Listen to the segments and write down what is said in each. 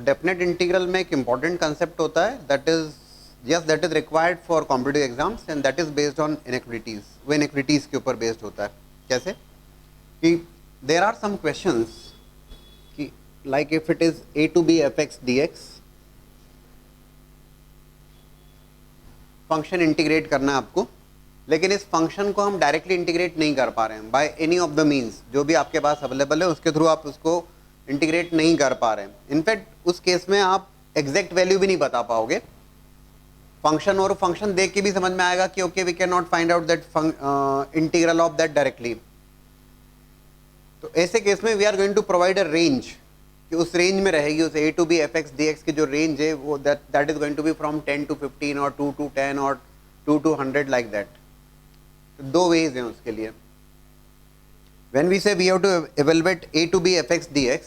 Definite integral में एक important concept होता है, that is yes that is required for competitive exams and that is based on inequalities. वो inequalities के ऊपर बेस्ड होता है. कैसे कि देर आर सम क्वेश्चंस कि like if it is a to b fx dx, function integrate करना है आपको, लेकिन इस फंक्शन को हम डायरेक्टली इंटीग्रेट नहीं कर पा रहे हैं by any of the means. जो भी आपके पास अवेलेबल है उसके थ्रू आप उसको इंटीग्रेट नहीं कर पा रहे हैं. इनफैक्ट उस केस में आप एग्जैक्ट वैल्यू भी नहीं बता पाओगे. फंक्शन और फंक्शन देख के भी समझ में आएगा कि okay we can not find out that integral of that directly. तो ऐसे केस में we are going to provide a range कि उस रेंज में रहेगी, उस a to b fx dx की जो रेंज है वो that is going to be from 10 to 15 और 2 to 10 और 2 to 100 लाइक दैट. दो वेज हैं उसके लिए. When we say we have to evaluate a to b fx dx,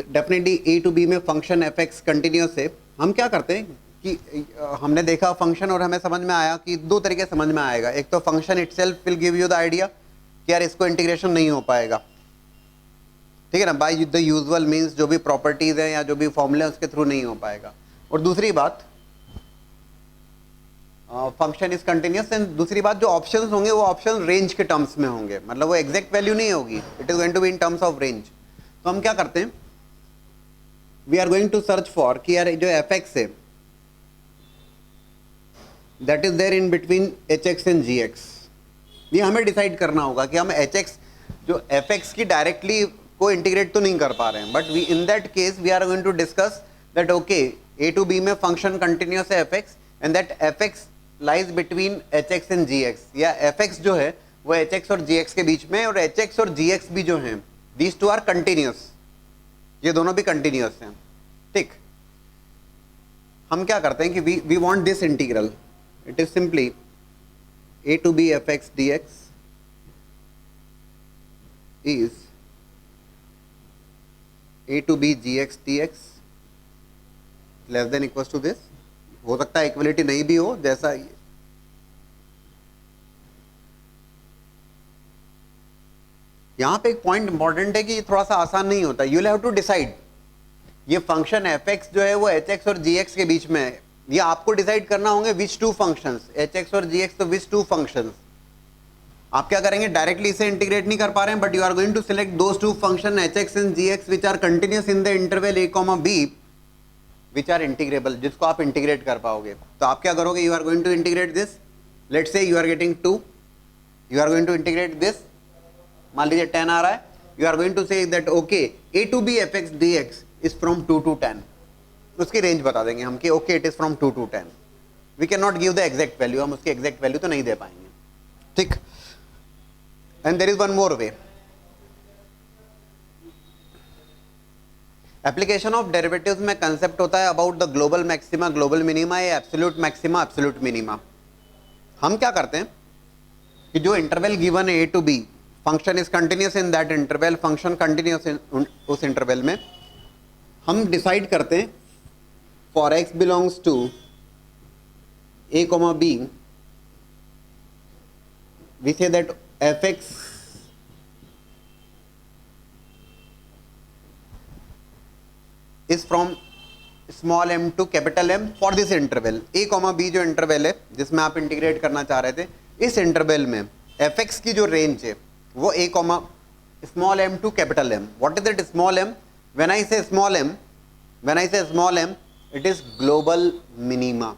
definitely a to b में फंक्शन fx कंटिन्यूस है. हम क्या करते हैं कि हमने देखा फंक्शन और हमें समझ में आया कि दो तरीके समझ में आएगा. एक तो function itself will give you the idea कि यार इसको इंटीग्रेशन नहीं हो पाएगा, ठीक है ना, बाय द यूजुअल मीन्स, जो भी प्रॉपर्टीज हैं या जो भी फॉर्मूले हैं उसके थ्रू नहीं हो पाएगा. और दूसरी बात फंक्शन इज कंटिन्यूस, एंड दूसरी बात जो ऑप्शंस होंगे वो ऑप्शन रेंज के टर्म्स में होंगे, मतलब वो एग्जैक्ट वैल्यू नहीं होगी, it is going to be in terms of range. तो हम क्या करते हैं, we are going to search for कि यार जो एफ एक्स है that is there in between h x and g x. ये हमें डिसाइड करना होगा कि हम एच एक्स जो एफ एक्स की डायरेक्टली को इंटीग्रेट तो नहीं कर पा रहे हैं, but we in that case we are going to discuss that okay a to b में फंक्शन कंटिन्यूस है f x and that f x lies between h x and g x, या f x जो है वो H x और जी x के बीच में, और एच एक्स और जी एक्स भी जो हैं दीज टू आर कंटिन्यूस, ये दोनों भी कंटिन्यूस हैं. ठीक, हम क्या करते हैं कि we want this integral, it is simply a to b fx dx is a to b gx dx less than equal to this. हो सकता है इक्वलिटी नहीं भी हो, जैसा यहां पे एक पॉइंट इंपॉर्टेंट है कि ये थोड़ा सा आसान नहीं होता. You will have to decide ये फंक्शन एफ एक्स जो है वो एच एक्स और जी एक्स के बीच में है, ये आपको डिसाइड करना होंगे विच टू फंक्शंस, एच एक्स और जी एक्स, तो विच टू फंक्शंस. आप क्या करेंगे, डायरेक्टली इसे इंटीग्रेट नहीं कर पा रहे हैं, but you are going to select those two function h x and g x which are continuous in the interval a comma b which are integrable, जिसको आप इंटीग्रेट कर पाओगे. तो आप क्या करोगे, you are going to integrate this, let's say you are getting 2, you are going to integrate this, मान लीजिए 10 आ रहा है, you are going to say that okay a to b f x d x is from 2 to 10. उसकी range बता देंगे हम कि okay it is from 2 to 10. We can not give the exact value, हम उसकी एग्जैक्ट वैल्यू तो नहीं दे पाएंगे. ठीक, and there is one more way. Application of derivatives में कंसेप्ट होता है about the global maxima, global minima, या एब्सोल्यूट मैक्सिमा, एब्सोल्यूट मिनिमा. हम क्या करते हैं कि जो इंटरवल गिवन है a to b, function is continuous in that interval, function continuous उस इंटरवल में, हम डिसाइड करते हैं for x belongs to a comma b, we say that fx is from small m to capital M for this interval. a comma b जो interval है जिसमें आप integrate करना चाह रहे थे, इस इंटरवल में fx की जो रेंज है वो a comma small m to capital M. What is that small m? When I say small m, it is global minima.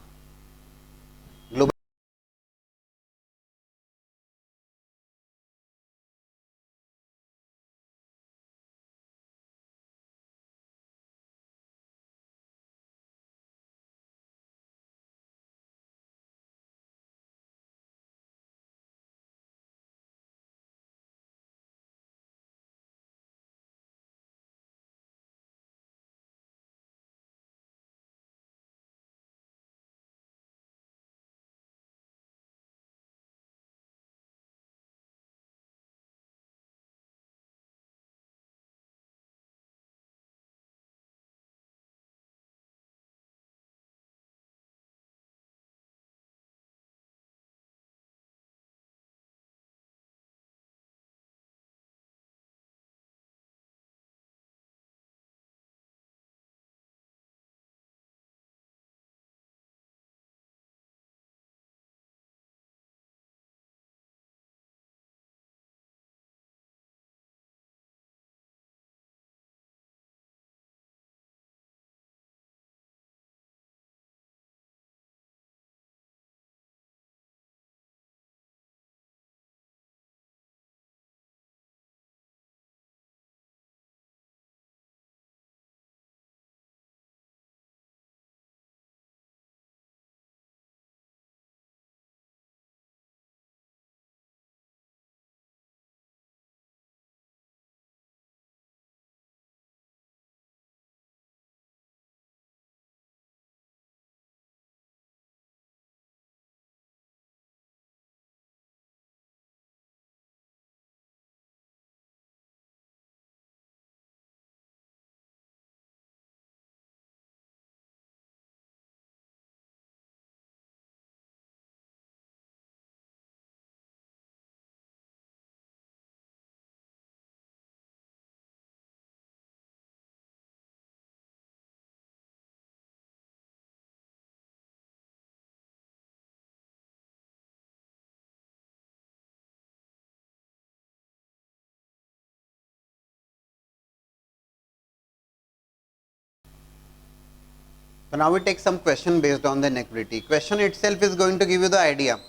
So now we take some question based on the inequality. Question itself is going to give you the idea.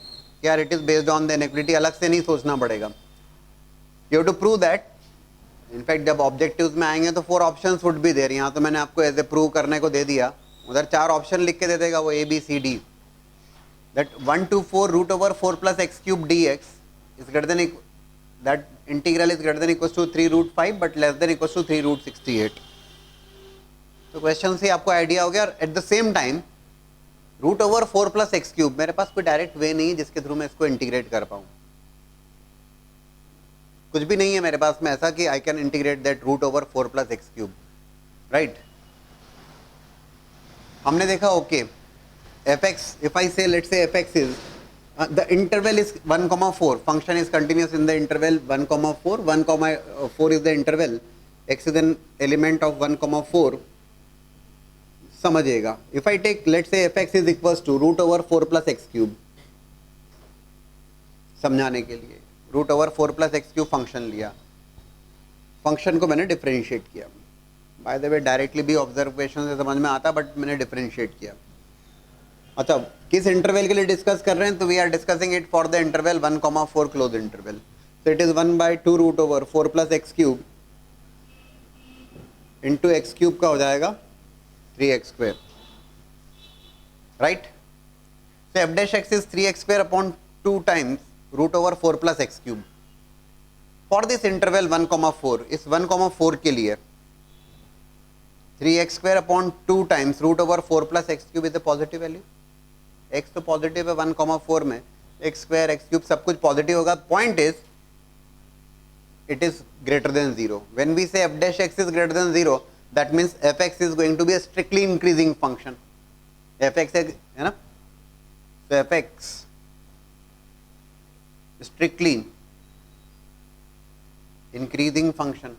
यार it is based on the inequality, अलग से नहीं सोचना पड़ेगा. You have to prove that. In fact जब objectives में आएंगे तो 4 options would be there. यहाँ तो मैंने आपको ऐसे prove करने को दे दिया. उधर 4 ऑप्शन लिख के दे देगा वो A B C D. That 1 to 4 root over 4 plus x cube dx is greater than that integral is greater than equals to 3 root 5 but less than equals to 3 root 68. तो question से आपको idea हो गया. At the same time root over 4 plus x cube, मेरे पास कोई direct way नहीं है जिसके थ्रू मैं इसको इंटीग्रेट कर पाऊँ. कुछ भी नहीं है मेरे पास में ऐसा कि I can integrate that root over 4 plus x cube. Right, हमने देखा okay f x, if I say let's say f x is the interval is 1,4, function is continuous in the interval 1,4, 1,4 is the interval, x is an element of 1,4. समझिएगा, if I take let's say f x is equals to root over 4 plus x cube, समझाने के लिए root over 4 plus x cube function लिया, function को मैंने differentiate किया. By the way directly भी observation से समझ में आता बट मैंने डिफरेंशिएट किया. अच्छा, किस इंटरवल के लिए डिस्कस कर रहे हैं? तो we are discussing it for the interval 1,4 close interval. So it is 1/2 root over 4 plus x cube into x cube का हो जाएगा 3x square. Right? So f dash x is 3x square upon 2 times root over 4 plus x cube. For this interval 1,4, इस 1,4 के लिए 3x square upon 2 times root over 4 plus x cube is a positive value. x तो positive है 1,4 में, x square x cube सब कुछ positive होगा. Point is it is greater than 0. When we say f dash x is greater than 0, that means fx is going to be a strictly increasing function. fx है ना, so fx strictly increasing function.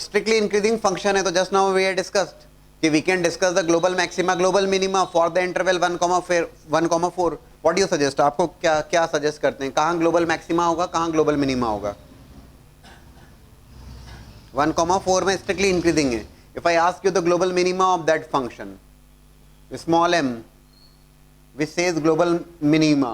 Strictly increasing function है तो just now we had discussed कि we can discuss the global maxima, global minima for the interval 1,4. What do you suggest? आपको क्या suggest करते हैं? कहाँ global maxima होगा, कहाँ global minima होगा? 1,4 में strictly increasing है. If I ask you the global minima of that function, small m, which says global minima,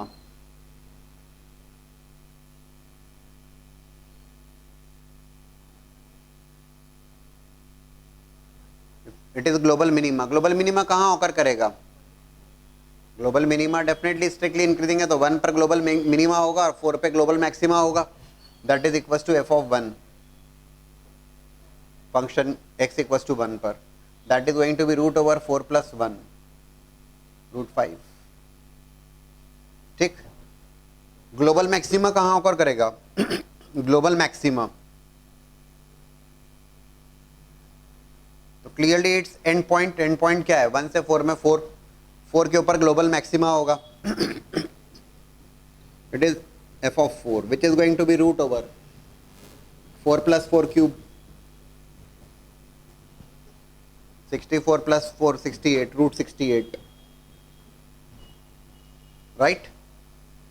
it is global minima. Global minima कहाँ occur करेगा? Global minima definitely strictly increasing है तो 1 पर global minima होगा और 4 पे global maxima होगा. That is equals to f of 1. Function x equals to 1 पर, that is going to be root over 4 plus 1 root 5. ठीक, ग्लोबल मैक्सिमा कहाँ ऑकर करेगा? ग्लोबल मैक्सिमा तो clearly it's end point. End point क्या है? 1 से 4 में 4 के ऊपर ग्लोबल मैक्सिमा होगा. It is f of 4 which is going to be root over 4 plus 4 cube, 64 plus 4 68 root 68. Right,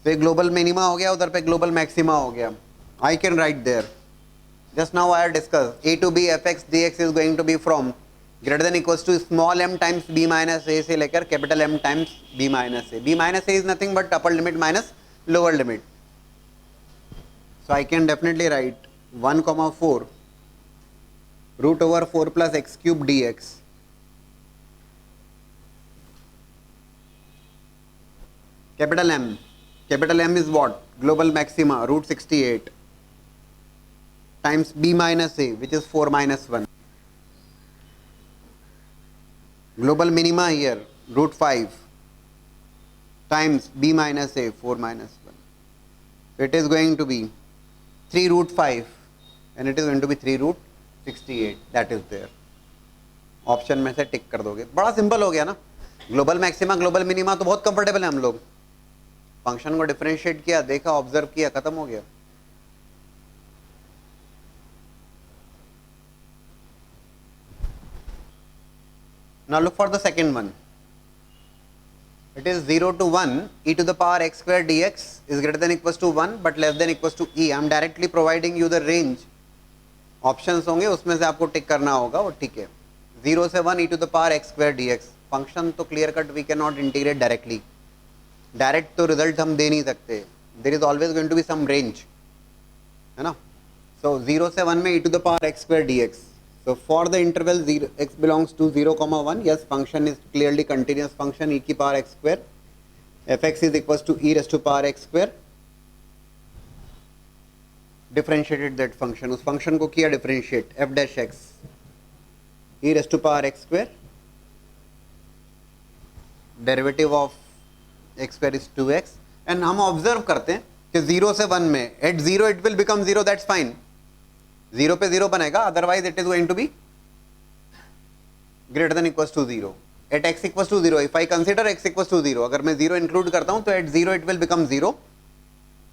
तो ये ग्लोबल मिनिमा हो गया, उधर पे ग्लोबल मैक्सिमा हो गया. I can write there just now I discuss a to b fx dx is going to be from greater than equals to small m times b minus a से लेकर capital m times b minus a. b minus a is nothing but upper limit minus lower limit. So I can definitely write 1,4 root over 4 plus x cube dx capital M is what? Global maxima root 68 times b minus a, which is 4 minus 1. Global minima here root 5 times b minus a, 4 minus 1. So it is going to be 3 root 5 and it is going to be 3 root 68. That is there. Option में से टिक कर दोगे. बड़ा simple हो गया ना. Global maxima global minima तो बहुत कंफर्टेबल है हम लोग. फंक्शन को डिफरेंशिएट किया, देखा, ऑब्जर्व किया, खत्म हो गया. Now look for the second one. It is 0 to 1 e to the power x square dx is greater than equals to 1 but less than equals to e. I am directly providing you the range. Options होंगे उसमें से आपको टिक करना होगा. वो ठीक है. 0 से 1 e to the power x square dx function तो clear cut we can not integrate directly, direct तो रिजल्ट हम दे नहीं सकते, there is always going to be some range, है ना. सो 0 से 1 में e to the power x square dx. So for the interval 0 x belongs to 0, 1, yes, function is clearly continuous function e की power x square, fx is equals to e raised to power x square. Differentiated that function, उस function को किया differentiate f dash x e raised to power x square, derivative of x square is 2x. and हम observe करते हैं कि 0 से 1 में at 0 it will become 0, that's fine, 0 पे 0 बनेगा, otherwise it is going to be greater than equals to 0. at x equals to 0, if I consider x equals to 0, अगर मैं 0 include करता हूँ तो at 0 it will become 0,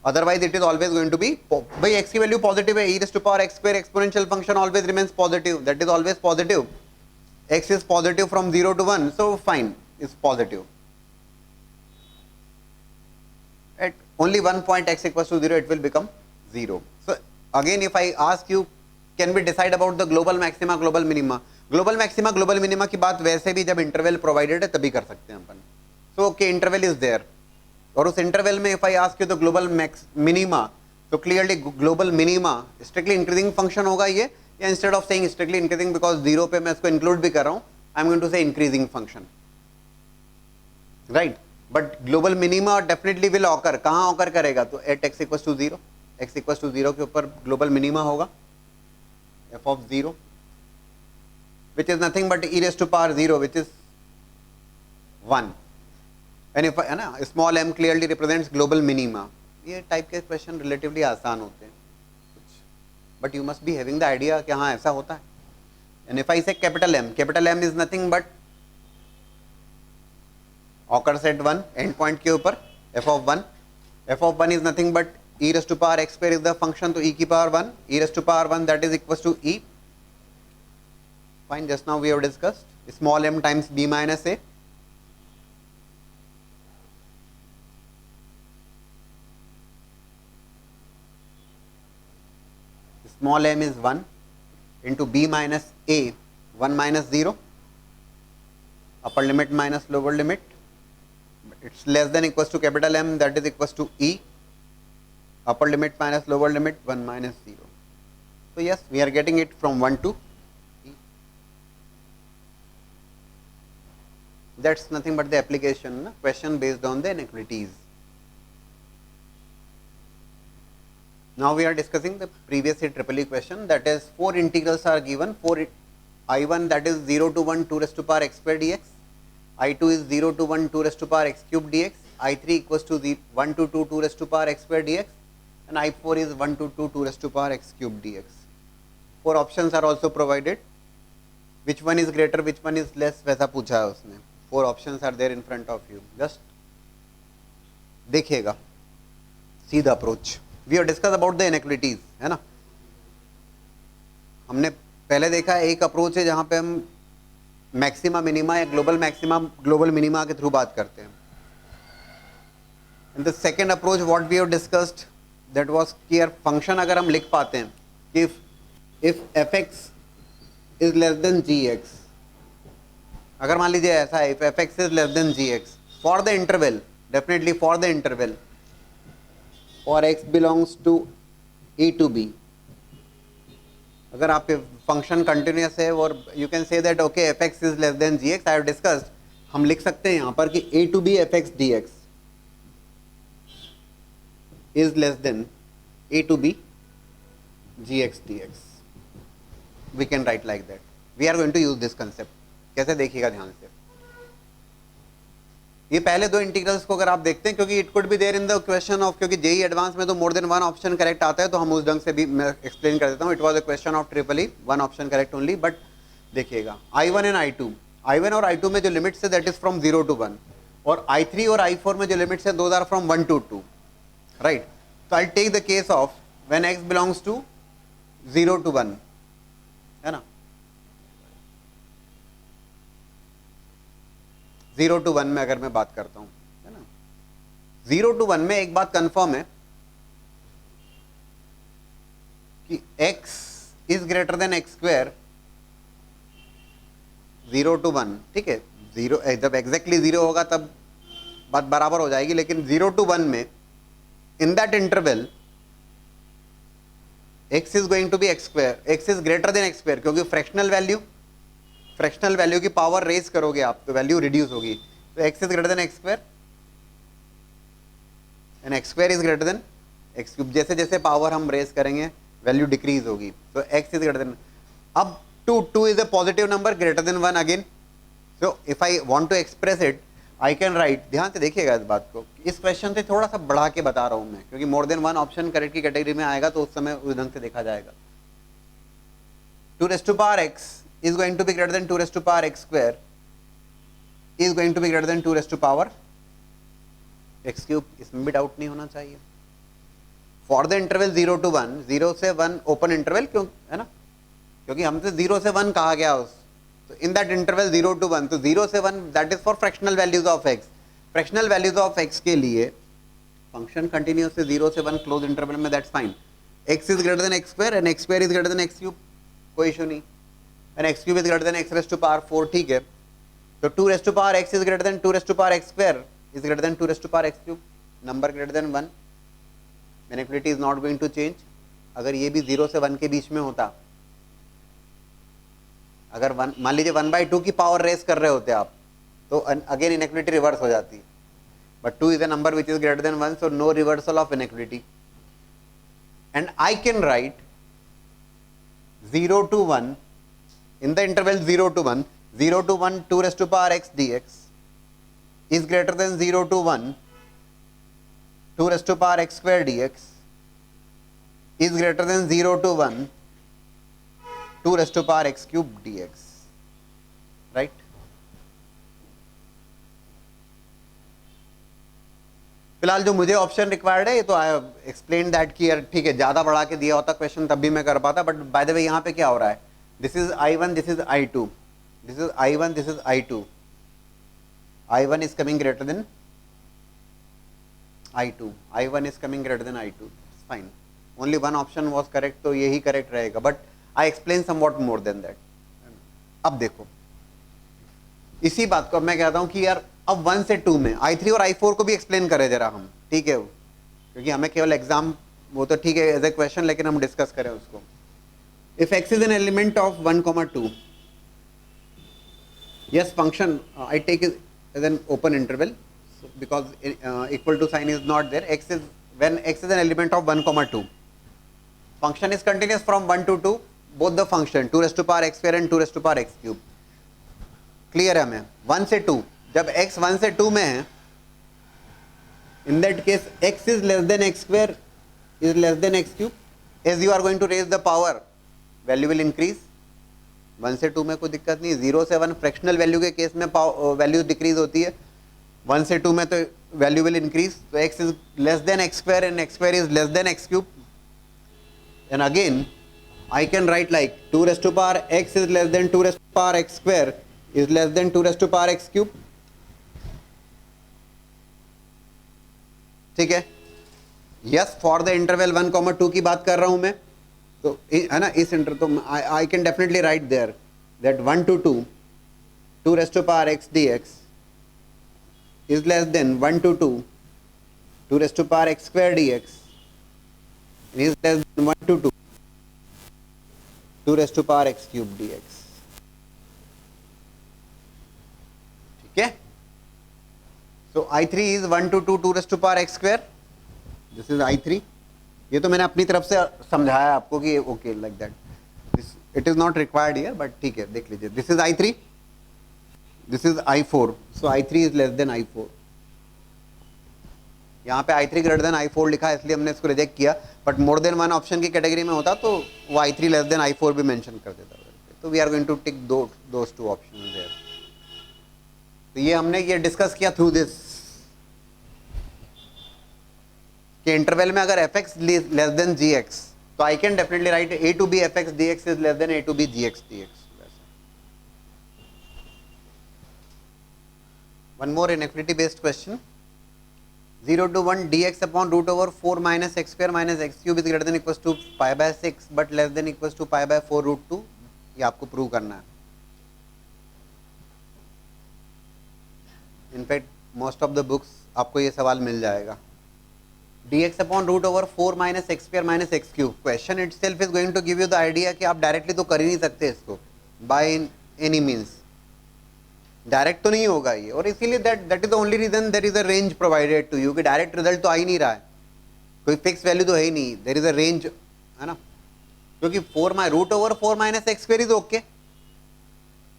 otherwise it is always going to be, भाई x की value positive है, e raised to power x square exponential function always remains positive, that is always positive, x is positive from 0 to 1, so fine, is positive. At only one point x equals to 0 it will become 0. So again if I ask you, can we decide about the global maxima, global minima? Global maxima global minima की बात वैसे भी जब interval provided है तभी कर सकते हैं अपन. So okay, interval is there, और उस इंटरवल में if I ask you the global minima, तो clearly global minima strictly increasing function होगा ये, या instead of saying strictly increasing because 0 पे मैं इसको इंक्लूड भी कर रहा हूँ, I am going to say increasing function, right. But global minima definitely will occur, कहाँ ऑकर करेगा, तो at x equals to 0, x equals to 0 के ऊपर ग्लोबल मिनिमा होगा F of 0, which is nothing but e raised to power 0, which is 1. and if है ना, small m clearly represents global minima. ये type के question relatively आसान होते हैं कुछ, but you must be having the idea कि हाँ ऐसा होता है. and if I say capital M is nothing but occurs at 1 end point के ऊपर f of 1 is nothing but e raised to power x square is the function, तो e की power 1, e raised to power 1 that is equals to e. Fine, just now we have discussed small m times b minus a. Small m is 1 into b minus a, 1 minus 0, upper limit minus lower limit, it's less than equals to capital M, that is equals to e, upper limit minus lower limit 1 minus 0. So yes, we are getting it from 1 to e. That's nothing but the application, question based on the inequalities. Now we are discussing the previous EEE question, that is 4 integrals are given, I1 that is 0 to 1 2 raised to power x square dx, I2 is 0 to 1 2 raised to power x cube dx, I3 equals to 1 to 2 2 raised to power x square dx, and I4 is 1 to 2 2 raised to power x cube dx. 4 options are also provided, which one is greater, which one is less, वैसा पूछा है उसने. 4 options are there in front of you, just देखिएगा, see the approach. We have discussed about the inequalities, है ना. हमने पहले देखा एक अप्रोच है जहां पे हम मैक्सिमा मिनिमा या ग्लोबल मैक्सिमा ग्लोबल मिनिमा के थ्रू बात करते हैं. And the second approach what we have discussed that was कि यार फंक्शन अगर हम लिख पाते हैं कि if f x is less than g x, अगर मान लीजिए ऐसा है, if f x is less than g x for the interval, definitely for the interval और x belongs to e to b, अगर आपके फंक्शन कंटिन्यूस है और you can say that okay f x is less than g x, I have discussed, हम लिख सकते हैं यहाँ पर कि a to b f x d x is less than a to b g x d x. We can write like that. We are going to use this concept. कैसे देखिएगा ध्यान से, ये पहले दो इंटीग्रल्स को अगर आप देखते हैं, क्योंकि it could be there in the question of, क्योंकि जेई एडवांस में तो more than one option correct आता है, तो हम उस ढंग से भी मैं एक्सप्लेन कर देता हूँ. It was a question of triply one option correct only. But देखिएगा I1 एंड I2, I1 और I2 में जो लिमिट्स है दैट इज फ्रॉम 0 to 1, और I3 और I4 में जो लिमिट्स है those are from 1 to 2, right. तो I take the case of when x belongs to 0 to 1, है ना. 0 to 1 में अगर मैं बात करता हूं, है ना, 0 to 1 में एक बात कंफर्म है कि x is greater than x square 0 to 1, ठीक है. जीरो जब एग्जैक्टली जीरो होगा तब बात बराबर हो जाएगी, लेकिन 0 to 1 में in that interval x is going to be x square, x is greater than x square, क्योंकि फ्रैक्शनल वैल्यू की पावर रेज करोगे आप तो वैल्यू रिड्यूस होगी, तो x is greater than x square and x square is greater than x cube. जैसे जैसे power हम रेज करेंगे वैल्यू डिक्रीज होगी, तो x इज ग्रेटर देन, अब 2 is a positive number greater than 1 again, so if I want to express it I can write, ध्यान से देखिएगा इस बात को, इस क्वेश्चन से थोड़ा सा बढ़ा के बता रहा हूं मैं, क्योंकि मोर देन 1 ऑप्शन करेक्ट की कैटेगरी में आएगा तो उस समय उस ढंग से देखा जाएगा। 2 raised to power x is going to be greater than 2 raised to power x square is going to be greater than 2 raised to power x cube, इसमें भी डाउट नहीं होना चाहिए। फॉर द इंटरवल 0 to 1, 0 से 1 open interval, क्यों है ना, क्योंकि हमसे 0 से 1 कहा गया उस, तो इन दैट इंटरवल 0 to 1, तो 0 से 1 that is for fractional values of x। Fractional values of x के लिए फंक्शन कंटिन्यूअस से 0 से 1 क्लोज इंटरवल में, that's fine. x is greater than x square and x square is greater than x cube, कोई issue नहीं, and x cube is greater than x raise to power 4, ठीक है। तो 2 raised to power x is greater than 2 raised to power x square is greater than 2 raised to power x cube, number greater than 1, inequality is not going to change. अगर ये भी 0 से 1 के बीच में होता, अगर मान लीजिए 1/2 की पावर रेस कर रहे होते आप, तो अगेन इनइक्वालिटी रिवर्स हो जाती, but 2 is a number which is greater than 1, so no reversal of inequality, and I can write 0 to 1 in the interval 0 to 1, 0 to 1 2 raised to power x dx is greater than 0 to 1 2 raised to power x square dx is greater than 0 to 1 2 raised to power x cube dx, right? फिलहाल जो मुझे option required है, ये तो I explain that कि यार ठीक है, ज्यादा बढ़ा के दिया होता क्वेश्चन तब भी मैं कर पाता, बट बाय द वे यहाँ पे क्या हो रहा है, this is I1, this is I2, this is I1, this is I2, I1 is coming greater than I2, I1 is coming greater than I2, fine, only one option was correct, तो यही correct रहेगा, but I explain somewhat more than that. अब देखो इसी बात को मैं कहता हूं कि यार अब 1 से 2 में I3 और I4 को भी एक्सप्लेन करें जरा हम, ठीक है, क्योंकि हमें केवल एग्जाम वो तो ठीक है एज ए क्वेश्चन, लेकिन हम डिस्कस करें उसको। If x is an element of 1, 2, yes function I take as an open interval because equal to sign is not there, x is when x is an element of 1, 2, function is continuous from 1 to 2, both the function 2 raised to power x square and 2 raised to power x cube, clear है हमें। 1 से 2, जब x 1 से 2 में है, in that case x is less than x square is less than x cube, as you are going to raise the power value will increase। 1 से 2 में कोई दिक्कत नहीं, 0 से 1 फ्रैक्शनल वैल्यू के केस में वैल्यू डिक्रीज होती है, 1 से 2 में तो वैल्यू विल इंक्रीज, तो x is less than x square and x square is less than x cube, and again I can write like 2 raised to power x is less than 2 raised to power x square is less than 2 raised to power x cube, ठीक है। Yes for the interval 1, 2 की बात कर रहा हूं मैं, तो है ना, इस इंटर तो I can definitely write there that 1 to 2 2 raised to power x dx is less than 1 to 2 2 raised to power x square dx is less than 1 to 2 2 raised to power x cube dx, ठीक है। So I3 is 1 to 2 2 raised to power x square, this is I3, ये तो मैंने अपनी तरफ से समझाया आपको कि okay like that, this it is not required here, but ठीक है देख लीजिए, this is I3, this is I4, so I3 is less then I4, यहाँ पे I3 ग्रेटर देन I4 लिखा है इसलिए हमने इसको रिजेक्ट किया, बट मोर देन 1 ऑप्शन की कैटेगरी में होता तो वो I3 लेस देन I4 भी मेंशन कर देता, तो we are going to tick those 2 options there. तो ये हमने ये डिस्कस किया थ्रू दिस कि इंटरवल में अगर fx लेस देन gx, तो I can definitely right a to b fx dx is less than a to b gx dx। One more inequality based question, 0 to 1 dx upon root over 4 minus x square minus x cube is greater than equals to pi by 6 but less than equals to pi by 4 root 2, ये आपको prove करना है। In fact most of the books आपको ये सवाल मिल जाएगा. dx upon root over 4 minus x square minus x cube. Question itself is going to give you the idea कि आप डायरेक्टली तो कर ही नहीं सकते इसको बाय एनी मीन्स. डायरेक्ट तो नहीं होगा ये, और इसीलिए that is the only reason there is a range provided to you कि डायरेक्ट रिजल्ट तो आ ही नहीं रहा है, कोई फिक्स वैल्यू तो है ही नहीं, देयर इज अ रेंज, है ना. क्योंकि root over 4 minus x square is okay.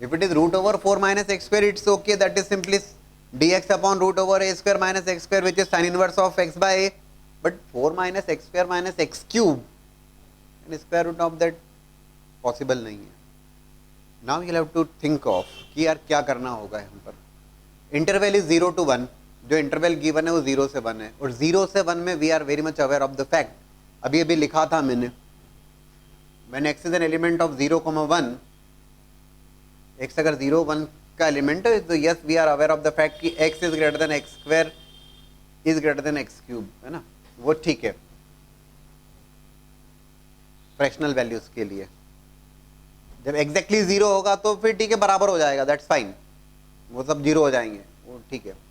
If it is root over 4 minus x square, it's okay. That is simply dx upon root over a square minus x square, which is sin inverse of x by a. But 4 minus x square minus x cube and square root of that possible नहीं है. Now you'll have to think of कि यार क्या करना होगा यहाँ पर. Interval is 0 to 1. जो इंटरवल गिवन है वो 0 से 1 है, और 0 से 1 में we are very much aware of the fact, अभी अभी लिखा था मैंने, when x is an element of 0,1, x अगर 0 1 का एलिमेंट है तो yes we are aware of the fact कि x is greater than x square is greater than x cube, है ना. वो ठीक है फ्रैक्शनल वैल्यूज के लिए. जब एग्जैक्टली 0 होगा तो फिर ठीक है, बराबर हो जाएगा, दैट्स फाइन, वो सब 0 हो जाएंगे, वो ठीक है.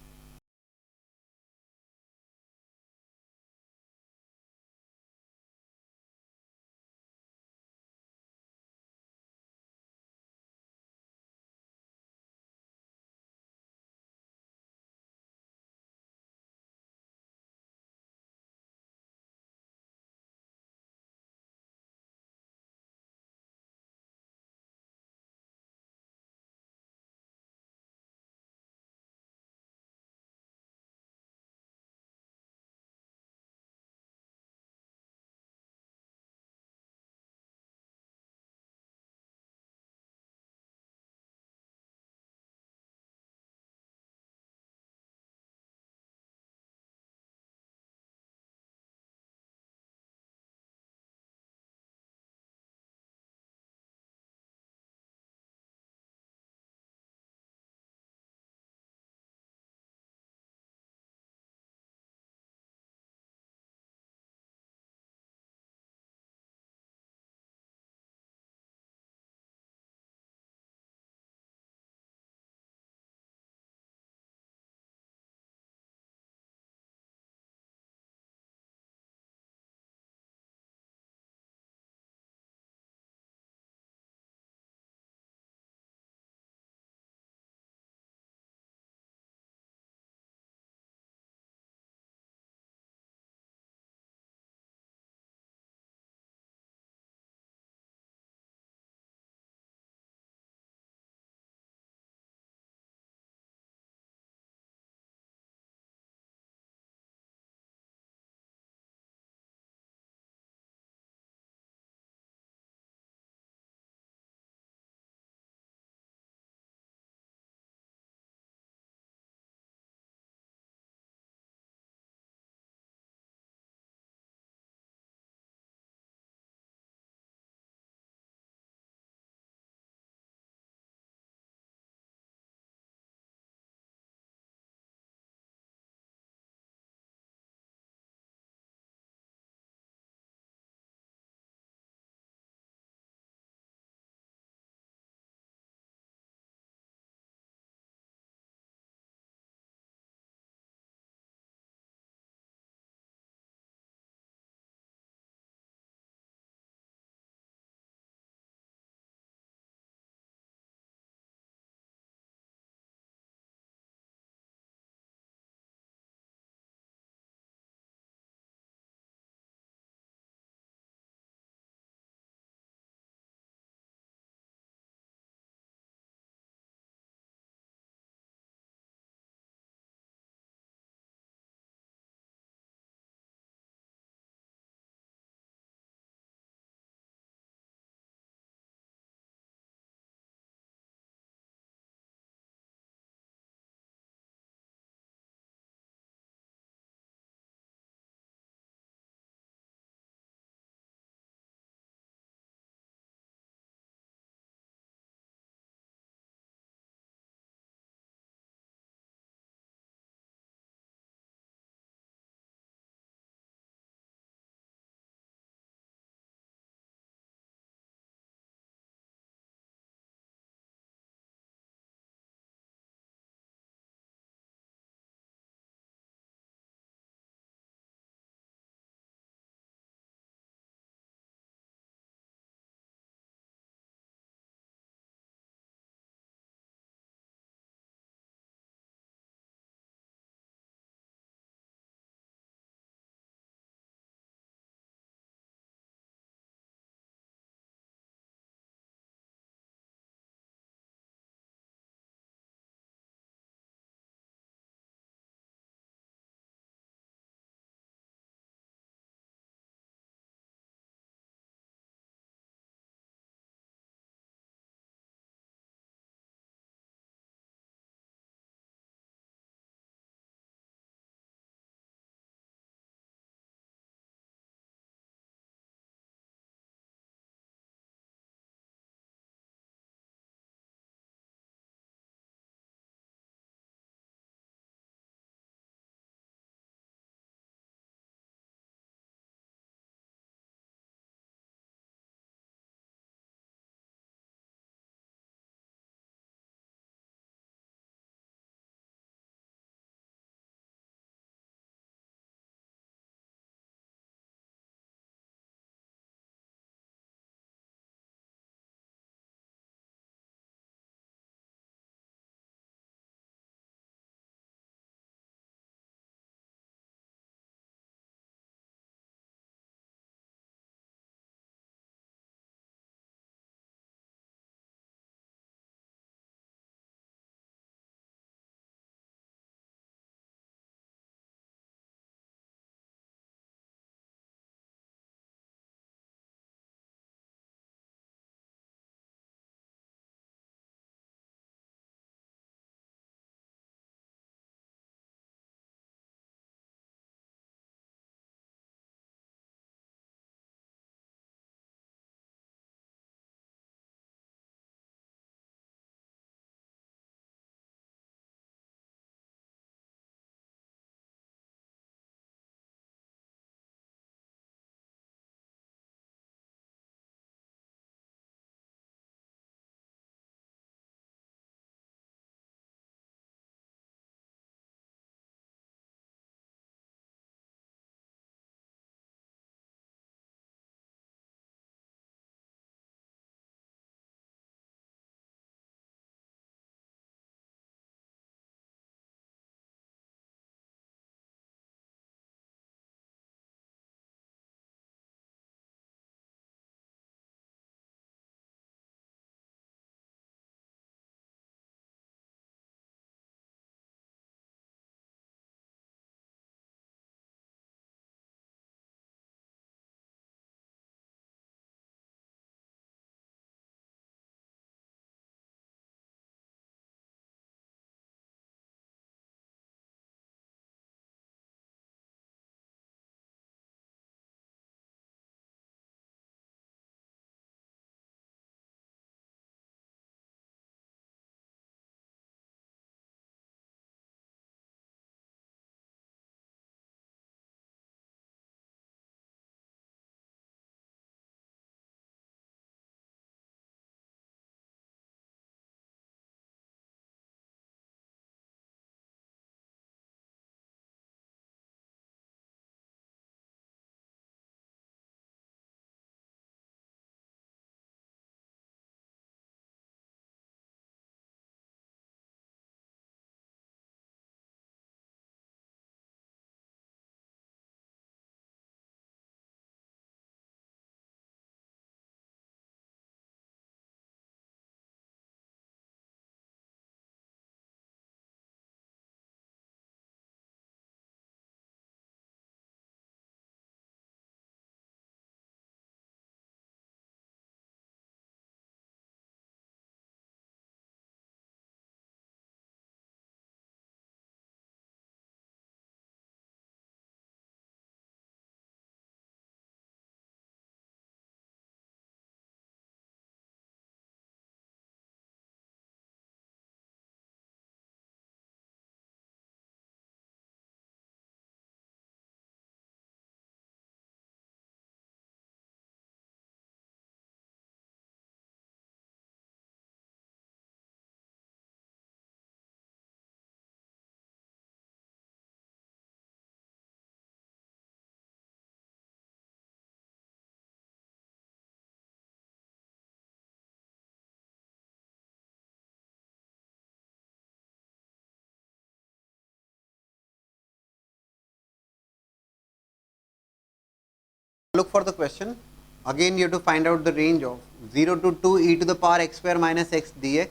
Look for the question. Again, you have to find out the range of 0 to 2 e to the power x square minus x dx.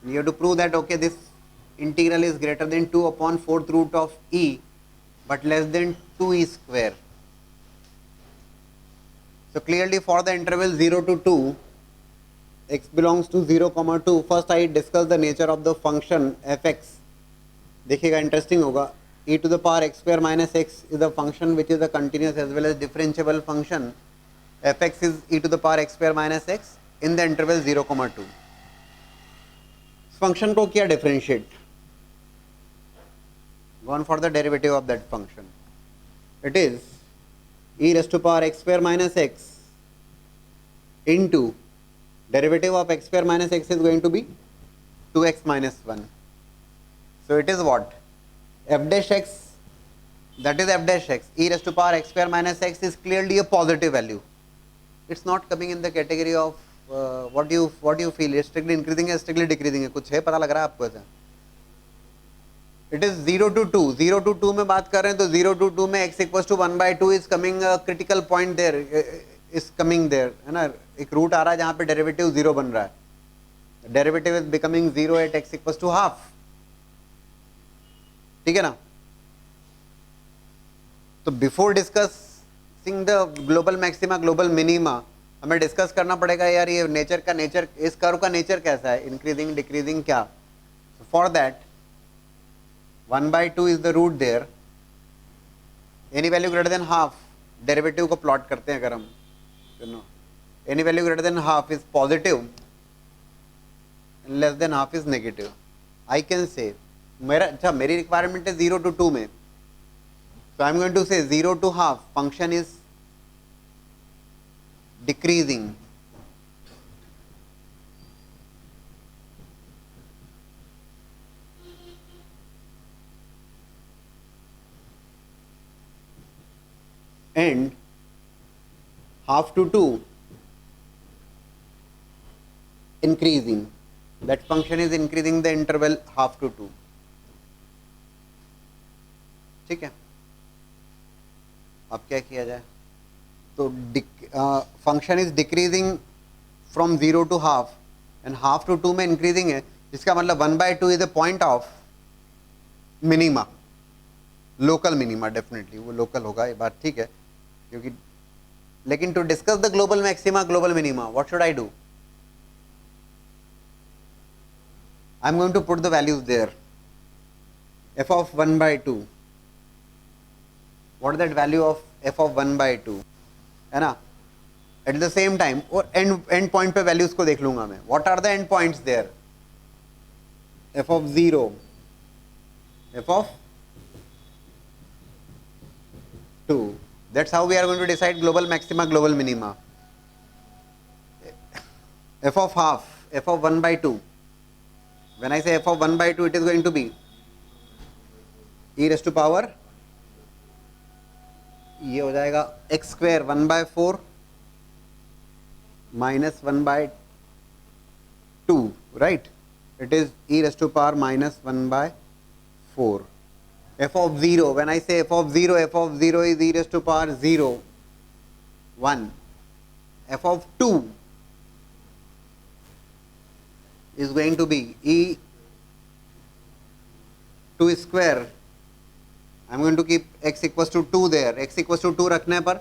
You have to prove that, okay, this integral is greater than 2 upon 4th root of e, but less than 2e square. So clearly for the interval 0 to 2, x belongs to 0, 2. First I discuss the nature of the function fx. देखिएगा interesting होगा. E to the power x square minus x is a function which is a continuous as well as differentiable function. Fx is e to the power x square minus x in the interval 0, 2. Function को क्या differentiate? Gone for the derivative of that function. It is e raised to power x square minus x into derivative of x square minus x is going to be 2x minus 1. So it is what? F dash x, that is f dash x, e raised to power x square minus x is clearly a positive value. It's not coming in the category of what do you feel? It's strictly increasing है, strictly decreasing है, कुछ है पता लग रहा है आपको ऐसा? It is 0 to 2. 0 to 2 में बात कर रहे हैं तो 0 to 2 में x equals to 1 by 2 is coming a critical point there, is coming there, है ना? एक रूट आ रहा है जहाँ पे डेरिवेटिव 0 बन रहा है. Derivative is becoming 0 at x equals to half. ठीक है ना? तो before discussing the global maxima global minima हमें डिस्कस करना पड़ेगा यार ये नेचर का नेचर, इस कर्व का नेचर कैसा है, इंक्रीजिंग डिक्रीजिंग क्या. For that 1 by 2 is the root there. Any value greater than half, derivative को प्लॉट करते हैं अगर हम, you know, any value greater than half is positive and less than half is negative. I can say मेरा अच्छा मेरी requirement है 0 to 2 में, so I am going to say 0 to half function is decreasing. And half to 2 increasing. That function is increasing the interval half to 2. ठीक है, अब क्या किया जाए? तो function is decreasing from 0 to half and half to 2 में increasing है, इसका मतलब 1 by 2 is a point of minima, local minima. Definitely वो लोकल होगा ये बात ठीक है, क्योंकि लेकिन to discuss the global maxima global minima what should I do? I am going to put the values there. f of 1 by 2, what is that value of f of 1 by 2, है ना? At the same time और end point पे values को देख लूंगा मैं. What are the end points there? f of 0, f of 2. That's how we are going to decide global maxima, global minima. F of half, f of 1 by 2. When I say f of 1 by 2, it is going to be e raised to power, ये हो जाएगा x square 1 by 4 minus 1 by 2, right? It is e raised to power minus 1 by 4. f of 0, when I say f of 0 is e raised to power 0, 1. f of 2 is going to be e 2 square. I am going to keep x equals to 2 there. x equals to 2 रखने पर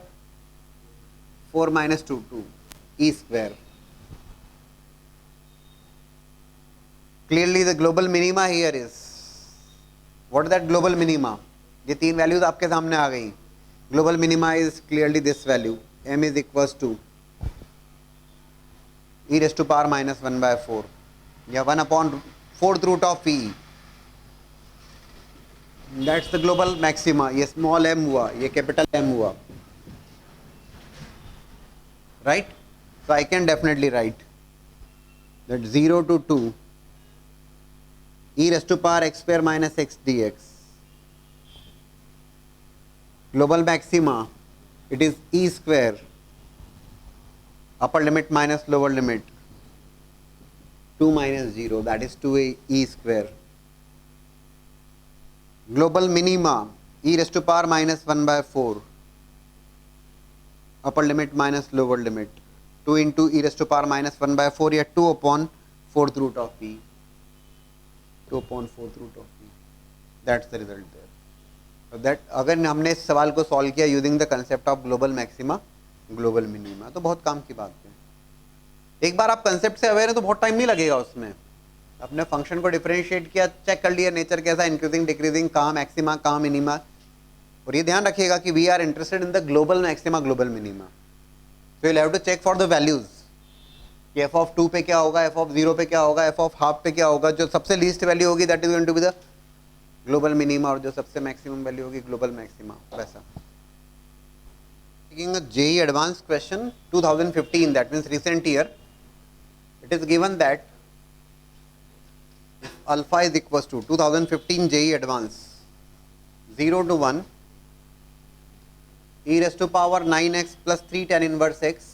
4 minus 2, 2 e square. Clearly the global minima here is, what is that global minima? ये तीन values आपके सामने आ गई. Global minima is clearly this value, m is equals to e raised to power minus 1 by 4 या 1 upon 4th root of e. That's the global maxima. ये small m हुआ, ये capital M हुआ, right? So I can definitely write that 0 to 2 e raised to power x square minus x dx. Global maxima, it is e square, upper limit minus lower limit, 2 minus 0, that is 2e square. Global minima, e raised to power minus 1 by 4, upper limit minus lower limit, 2 into e raise to power minus 1/4 या 2 upon 4th root of p, 2 upon 4th root of p, that's the result there. That अगर हमने इस सवाल को solve किया using the concept of global maxima global minima तो बहुत काम की बात है। एक बार आप कंसेप्ट से अवेयर है तो बहुत टाइम नहीं लगेगा उसमें, अपने फंक्शन को डिफरेंशिएट किया, चेक कर लिया नेचर कैसा, इंक्रीजिंग डिक्रीजिंग, कहाँ मैक्सिमा कहाँ मिनिमा। और ये ध्यान रखिएगा कि we are interested in the global maxima global minima, so you have to check for the values कि एफ ऑफ 2 पे क्या होगा, एफ ऑफ 0 पे क्या होगा, एफ ऑफ हाफ पे क्या होगा। जो सबसे लीस्ट वैल्यू होगी that is going to be the global minima, और जो सबसे मैक्सिमम वैल्यू होगी ग्लोबल मैक्सिमा, वैसा। Taking a JEE advanced question 2015, that means recent year, it is given that if alpha is equals to 2015 JEE advance 0 to 1 e raised to power 9x plus 3 tan inverse x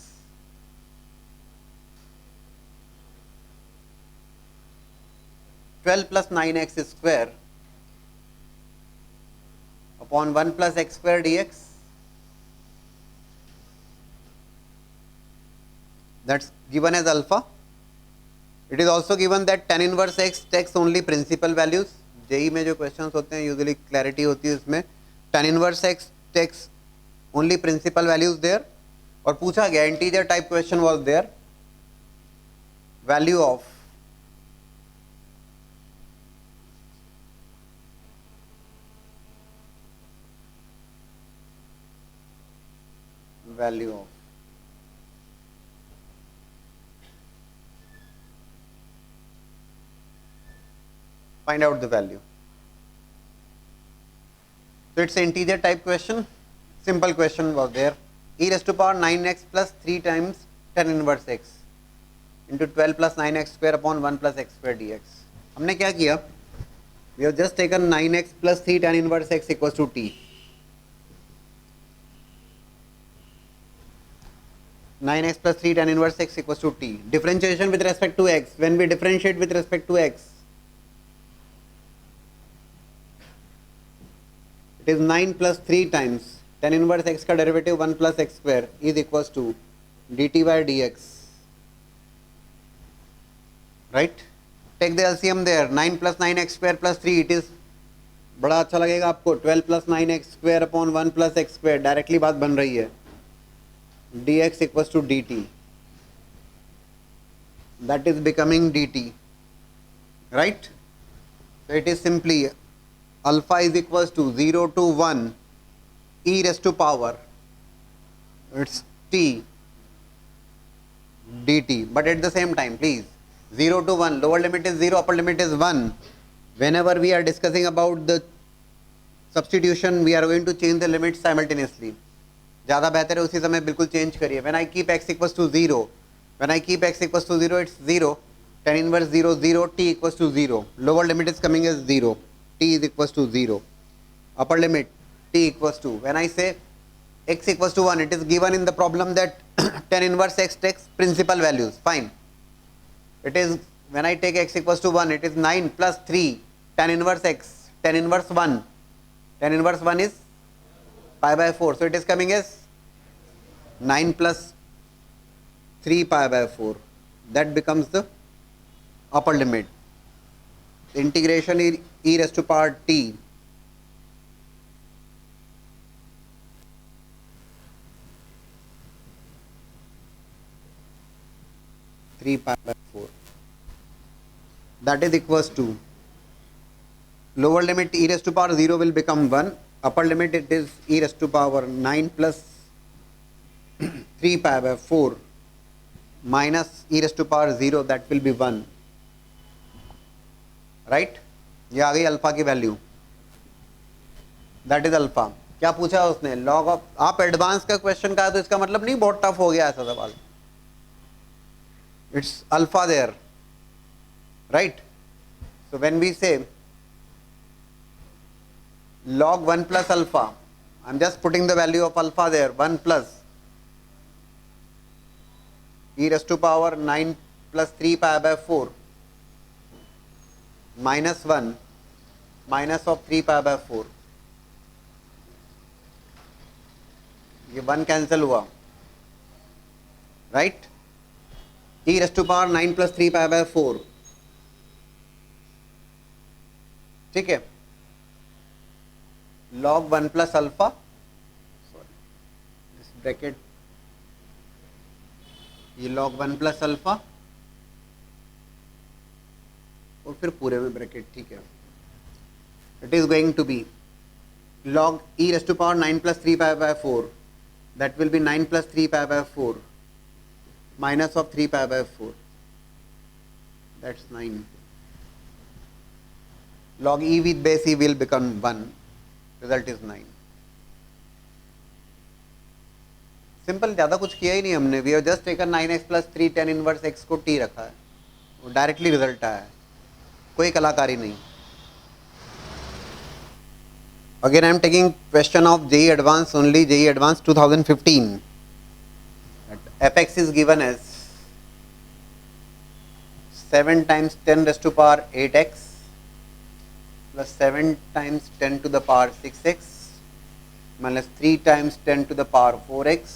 (12 plus 9x square upon 1 plus x square dx), that's given as alpha. It is also given that tan inverse x takes only principal values. JEE में जो questions होते हैं usually clarity होती है उसमें, tan inverse x takes only principal values there। और पूछा गया integer type question was there, value of find out the value. So it's an integer type question, simple question was there, e raised to power 9x plus 3 times tan inverse x into 12 plus 9x square upon 1 plus x square dx। हमने क्या किया, we have just taken 9x plus 3 tan inverse x equals to t, 9x plus 3 tan inverse x equals to t, differentiation with respect to x, when we differentiate with respect to x it is 9 plus 3 times tan inverse x का derivative 1 plus x square is equals to dt by dx, right? Take the LCM there, 9 plus 9x square plus 3, it is बड़ा अच्छा लगेगा आपको, 12 plus 9x square upon 1 plus x square, directly बात बन रही है, dx equals to dt, that is becoming dt, right? So it is simply alpha is equals to 0 to 1 e raised to power, it's t dt, but at the same time please 0 to 1, lower limit is 0, upper limit is 1. Whenever we are discussing about the substitution we are going to change the limits simultaneously, ज़्यादा बेहतर है उसी समय बिल्कुल change करिए। When I keep x equals to 0, when I keep x equals to 0 it's 0, tan inverse 0 0, t equals to 0, lower limit is coming as 0, t is equals to 0, upper limit t equals to, when I say x equals to 1 it is given in the problem that tan inverse x takes principal values, fine, it is when I take x equals to 1 it is 9 plus 3 tan inverse x, tan inverse 1, tan inverse 1 is pi by 4, so it is coming as 9 plus 3 pi by 4, that becomes the upper limit, integration e raised to power t (3 pi by 4), that is equals to lower limit e raised to power 0 will become 1, upper limit it is e raised to power 9 plus 3 pi by 4 minus e raised to power 0, that will be 1, right? ये आ गई alpha की value, that is alpha. क्या पूछा उसने, log of, आप advance का question का है तो इसका मतलब नहीं बहुत टफ हो गया ऐसा सवाल, it's alpha there, right? So when we say log 1 plus alpha, I am just putting the value of alpha there, 1 plus e raised to power 9 plus 3 pi by 4 minus 1 minus of 3 pi by 4, ये 1 cancel हुआ, right, e raise to power 9 plus 3 pi by 4, ठीक है, log 1 plus alpha, sorry इस bracket, ये log 1 plus alpha और फिर पूरे में ब्रैकेट, ठीक है, it is going to be log e raise to power 9 plus 3 pi by 4, that will be 9 plus 3 pi by 4 minus of 3 pi by 4, that's 9. Log e with base e will become 1, result is 9. Simple, ज़्यादा कुछ किया ही नहीं हमने, we have just taken 9x plus 3 tan inverse x को t रखा है, वो डायरेक्टली रिजल्ट आया है, कोई कलाकारी नहीं. Again I am taking question of JEE Advanced only, JEE Advanced 2015. fx is given as 7 times 10 raised to power 8x plus 7 times 10 to the power 6x minus 3 times 10 to the power 4x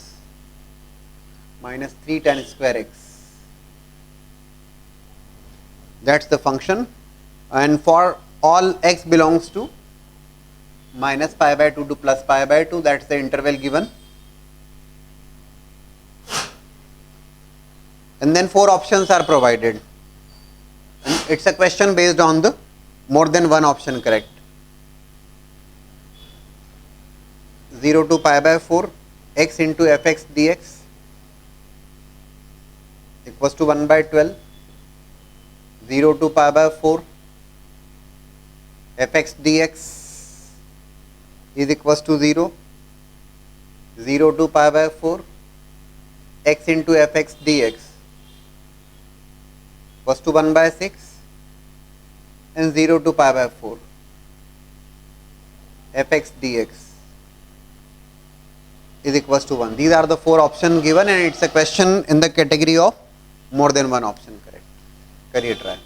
minus 3 tan square x. That's the function, and for all x belongs to minus pi by 2 to plus pi by 2, that's the interval given, and then 4 options are provided, and it's a question based on the more than one option correct. 0 to pi by 4 x into fx dx equals to 1 by 12, 0 to pi by 4 fx dx is equals to 0, 0 to pi by 4 x into fx dx equals to 1 by 6, and 0 to pi by 4 fx dx is equals to 1. These are the 4 options given, and it's a question in the category of more than one option correct. Kariye try.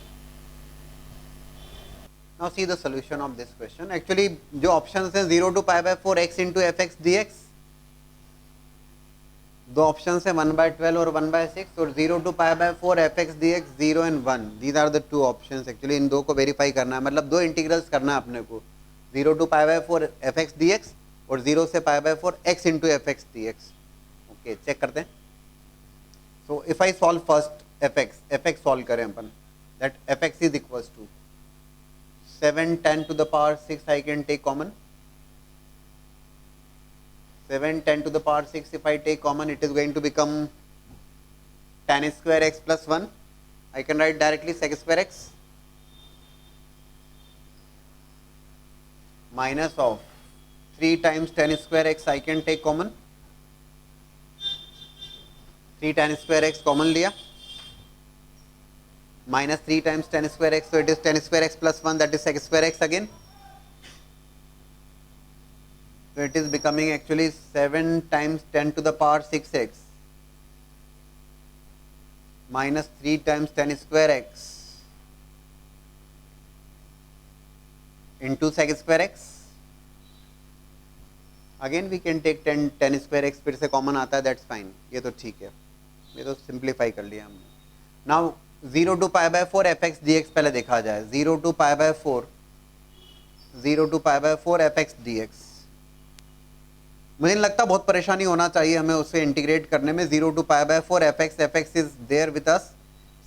Now see the solution of this question. Actually जो options हैं 0 to pi by 4 x into fx dx, दो options हैं 1 by 12 और 1 by 6, और 0 to pi by 4 fx dx 0 and 1. These are the two options. Actually इन दो को verify करना है, मतलब दो integrals करना है अपने को, 0 to pi by 4 fx dx और 0 से pi by 4 x into fx dx. Okay, check करते हैं. So if I solve first fx solve करें अपन, that fx is equals to 7 10 to the power 6, I can take common. 7 10 to the power 6, if I take common, it is going to become tan square x plus 1. I can write directly sec square x minus of 3 times tan square x, I can take common. 3 tan square x common लिया, minus 3 times tan square x, so it is tan square x plus 1, that is sec square x again. So it is becoming actually 7 times 10 to the power 6x minus 3 times tan square x into sec square x. Again we can take tan square x, फिर से common आता है, that's fine, ये तो ठीक है, ये तो सिंप्लीफाई कर लिया हमने. Now 0 to pi by 4 fx dx पहले देखा जाए. 0 to pi by 4 fx dx, मुझे नहीं लगता बहुत परेशानी होना चाहिए हमें उसे इंटीग्रेट करने में. 0 to pi by 4 fx is there with us,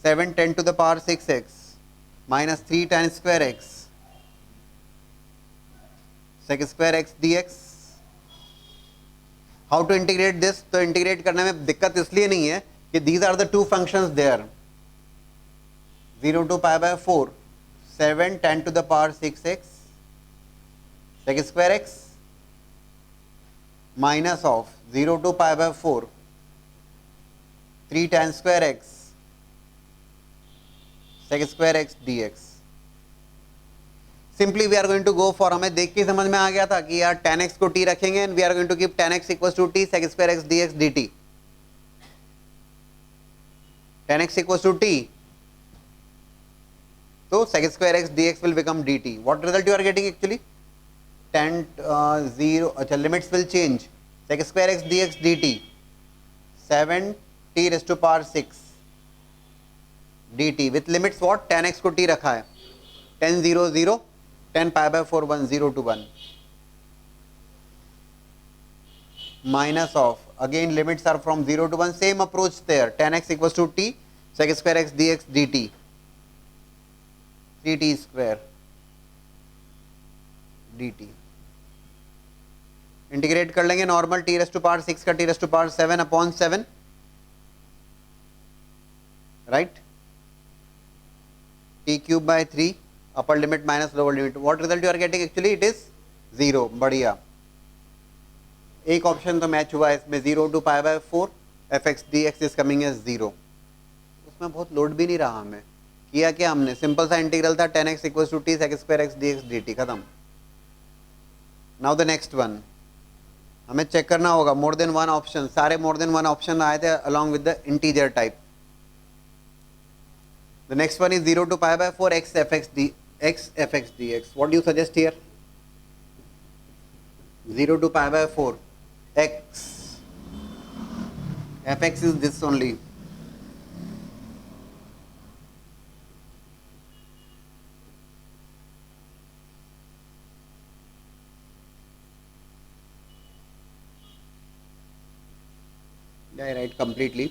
7 10 to the power 6x minus 3 tan square x sec square x dx. How to integrate this? तो इंटीग्रेट करने में दिक्कत इसलिए नहीं है कि these are the two functions there. 0 to pi by 4 7 10 to the power 6x sec square x minus of 0 to pi by 4 3 tan square x sec square x dx. Simply we are going to go for, हमें देख के समझ में आ गया था कि यार tan x को t रखेंगे, and we are going to keep tan x equals to t sec square x dx dt. tan x equals to t, so sec square x dx will become dt. What result you are getting actually? Tan 0, अच्छा limits will change. Sec square x dx dt 7t t rest to power 6 dt with limits what, 10x को t रखा है, 10 0 0 10 pi by 4 1 0 to 1 minus of, again limits are from 0 to 1, same approach there, 10x equals to t sec square x dx dt 3t square dt integrate कर लेंगे normal, t raise to power 6 का t raise to power 7 upon 7 right, t cube by 3 upper limit minus lower limit, what result you are getting, actually it is 0, बढ़िया, एक option तो match हुआ है इसमें, 0 to pi by 4 f x d x is coming as 0, उसमें बहुत load भी नहीं रहा हमें, किया क्या हमने, सिंपल सा इंटीग्रल था 10x equals to t sec square x d x d t, खत्म। नाउ द नेक्स्ट वन, हमें चेक करना होगा मोर देन वन ऑप्शन, सारे मोर देन वन ऑप्शन आए थे along with the integer type. The next one is 0 to pi by 4 x f x dx, what do you suggest here, 0 to pi by 4 x fx is this only, I write completely,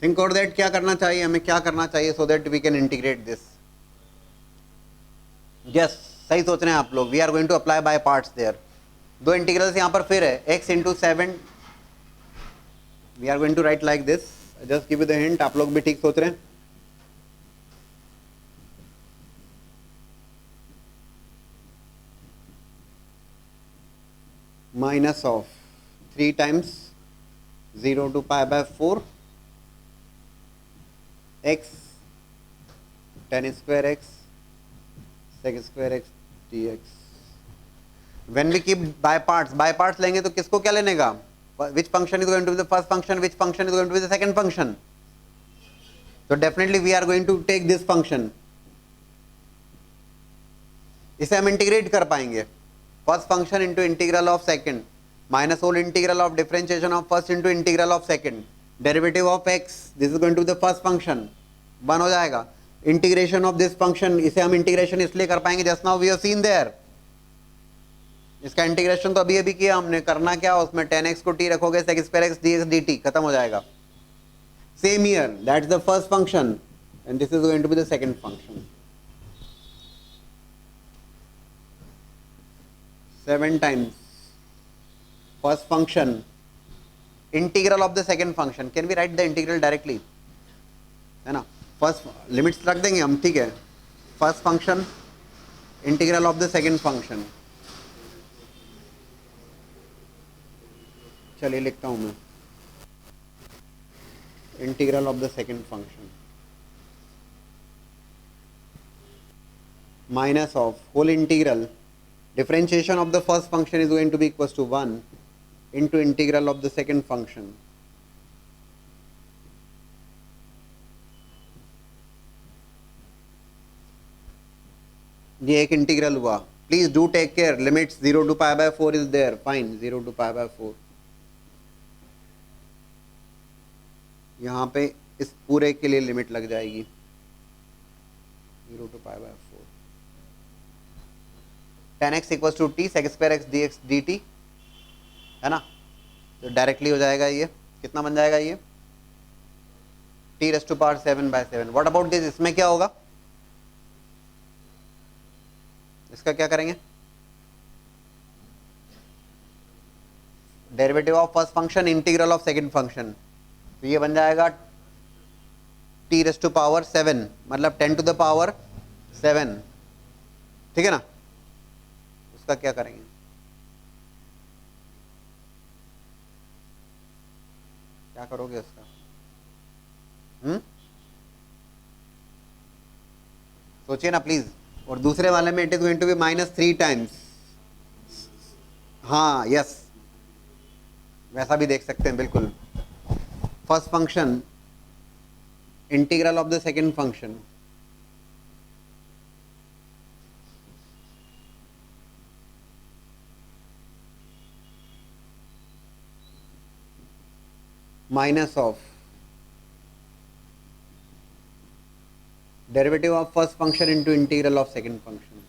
think और that, क्या करना चाहिए हमें, क्या करना चाहिए so that we can integrate this, yes सही सोच रहे हैं आप लोग, we are going to apply by parts there, दो इंटीग्रल्स यहाँ पर फिर है, x into 7, we are going to write like this, just give you the hint, आप लोग भी ठीक सोच रहे हैं, minus of 3 times 0 to pi by 4 x tan square x sec square x dx, when we keep by parts लेंगे तो किसको क्या लेने का, which function is going to be the first function, which function is going to be the second function, so definitely we are going to take this function, इसे हम integrate कर पाएंगे, first function into integral of second minus whole integral of differentiation of first into integral of second, derivative of x, this is going to be the first function, one हो जाएगा, integration of this function, इसे हम integration इसलिए कर पाएंगे just now we have seen there, इसका integration तो अभी अभी किया हमने, करना क्या उसमें 10x को t रखोगे sec square x dx dt, खत्म हो जाएगा, same here, that's the first function and this is going to be the second function, 7 times first function integral of the second function, can we write the integral directly, है ना, first limits रख देंगे हम, ठीक है, first function integral of the second function, चलिए लिखता हूं मैं, integral of the second function minus of whole integral, differentiation of the first function is going to be equals to 1 into integral of the second function, ये एक integral हुआ, please do take care, limits 0 to pi by 4 is there, fine, 0 to pi by 4, यहाँ पे इस पूरे के लिए limit लग जाएगी 0 to pi by 4, 10x equals to t sec square x d x d t, है ना, तो डायरेक्टली हो जाएगा, ये कितना बन जाएगा, ये t rest to power 7 by 7, what about this, इसमें क्या होगा, इसका क्या करेंगे, derivative of first function integral of second function, तो ये बन जाएगा टी रेस्ट टू पावर 7 मतलब 10 टू द पावर 7, ठीक है ना, उसका क्या करेंगे, क्या करोगे उसका, सोचिए ना प्लीज, और दूसरे वाले में it is going to be -3 times, हाँ यस, वैसा भी देख सकते हैं बिल्कुल, first function integral of the second function, minus of derivative of first function into integral of second function.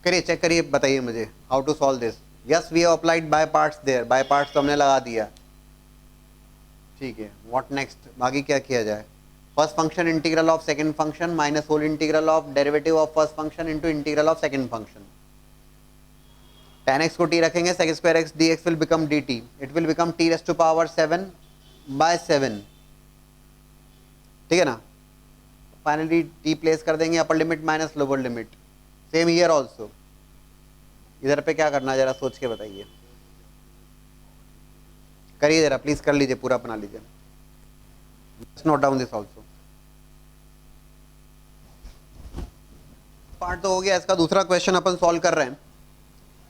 करिए, चेक करिए, बताइए मुझे how to solve this. Yes, we have applied by parts there, by parts तो हमने लगा दिया, ठीक है। व्हाट नेक्स्ट, आगे क्या किया जाए? First function integral of second function minus whole integral of derivative of first function into integral of second function. tan x को t रखेंगे, sec square x dx will become dt, it will become t raised to power 7 by 7, ठीक है ना। Finally t place कर देंगे, अपर limit minus lower limit, same here also. इधर पे क्या करना है जरा सोच के बताइए, करिए जरा प्लीज, कर लीजिए, पूरा बना लीजिए। Note down this also. Part तो हो गया, इसका दूसरा क्वेश्चन अपन सॉल्व कर रहे हैं।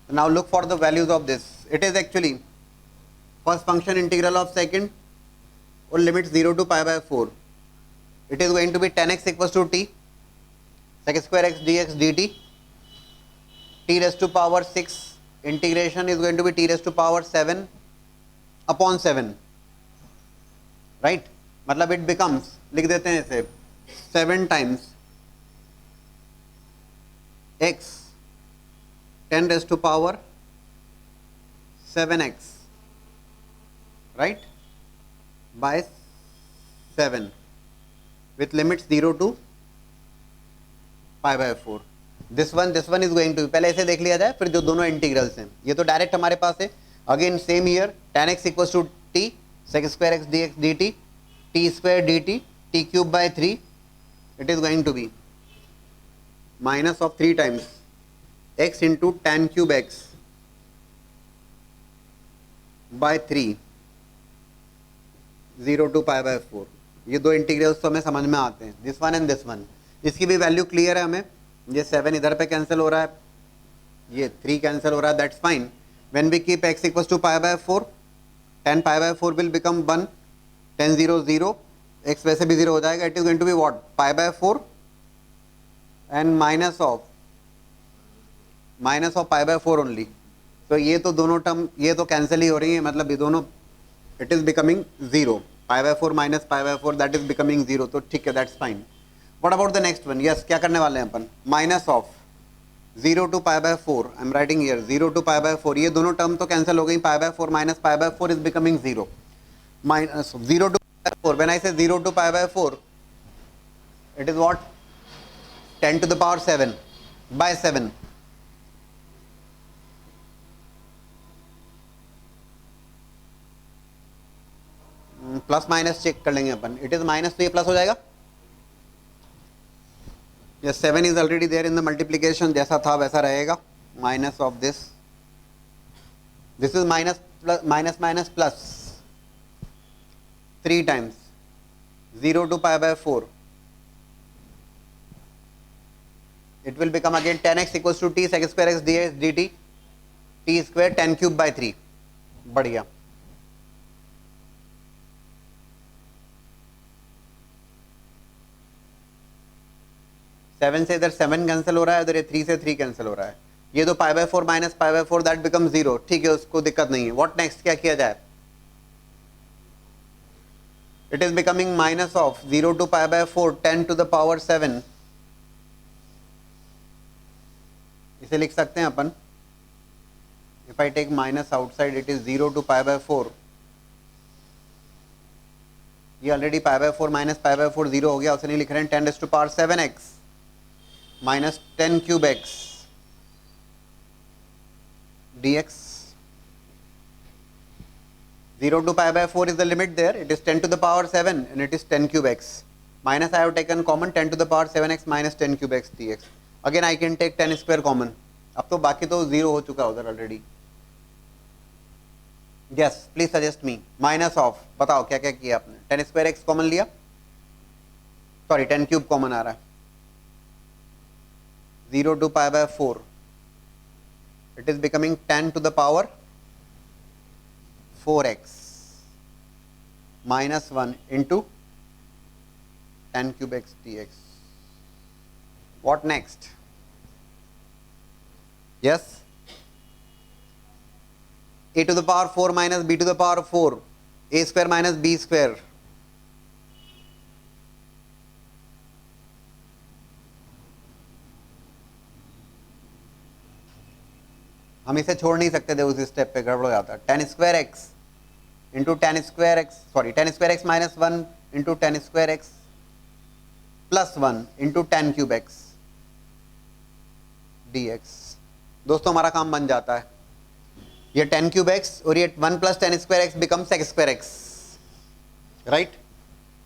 Now look for the values of this. It is actually first function integral of second और limit 0 to π/4। It is going to be tan x equals to t sec square x dx dt, t raised to power 6 integration is going to be t raised to power 7 upon 7, right. मतलब it becomes, लिख देते हैं इसे, 7 times x 10 raised to power 7x, right, by 7 with limits 0 to π/4। this one is going to, पहले इसे देख लिया जाए, फिर जो दोनों इंटीग्रल्स हैं ये तो डायरेक्ट हमारे पास है। Again same here, tan x equals to t sec square x dx dt, t square dt, t cube by 3, it is going to be minus of 3 times x into tan cube x by 3 0 to π/4। ये दो integrals तो हमें समझ में आते हैं, this one and this one. इसकी भी वैल्यू क्लियर है हमें, ये 7 इधर पे कैंसिल हो रहा है, ये 3 कैंसिल हो रहा है, that's fine. When we keep x equals to π/4, tan π/4 will become 1, tan 0 0, x वैसे भी 0 हो जाएगा, it is going to be what, π/4 and minus of π/4 only. तो ये तो दोनों टर्म ये तो कैंसिल ही हो रही है, मतलब ये दोनों, it is becoming 0, π/4 minus π/4 that is becoming 0, तो ठीक है, that's fine. What about the next one? Yes, क्या करने वाले हैं अपन? Minus of 0 to π/4, I am writing here 0 to π/4, ये दोनों टर्म तो कैंसिल हो गई, π/4 minus π/4 is becoming 0, minus 0 to π/4, when I say 0 to π/4 it is what, 10 to the power 7 by 7, plus minus check कर लेंगे अपन, इट इज माइनस तो ये plus हो जाएगा। Yes, 7 is already there in the multiplication, जैसा था वैसा रहेगा। Minus of this is minus minus minus plus 3 times 0 to π/4, it will become again tan x equals to t sec square x dx dt, t square tan cube by 3। बढ़िया, seven से इधर 7 cancel हो रहा है, इधर 3 से 3 cancel हो रहा है, ये तो π/4 माइनस π/4 दैट बिकम 0, ठीक है, उसको दिक्कत नहीं है। व्हाट नेक्स्ट, क्या किया जाए? It is becoming minus of 0 to π/4 10 to the power 7, इसे लिख सकते हैं अपन, if I take minus outside it is 0 to π/4, ये ऑलरेडी π/4 माइनस π/4 0 हो गया, उसे नहीं लिख रहे हैं, 10 raised to power 7x minus 10 cube x dx, 0 to π/4 is the limit there, it is 10 to the power 7 and it is 10 cube x, minus I have taken common 10 to the power 7x minus 10 cube x dx, again I can take 10 square common, अब तो बाकी तो 0 हो चुका उधर already. Yes, please suggest me, minus of, बताओ क्या क्या किया आपने? 10 स्क्वायर x कॉमन लिया, सॉरी 10 क्यूब कॉमन आ रहा है, 0 to π/4, it is becoming 10 to the power 4x minus 1 into 10 cube x dx. What next? Yes, a to the power 4 minus b to the power 4, a square minus b square. हम इसे छोड़ नहीं सकते थे, उस step पे गड़बड़ हो जाता है. tan square x into tan square x, sorry, tan square x minus 1 into tan square x plus 1 into tan cube x dx. दोस्तों हमारा काम बन जाता है. ये tan cube x और ये 1 plus tan square x becomes sec square x, right?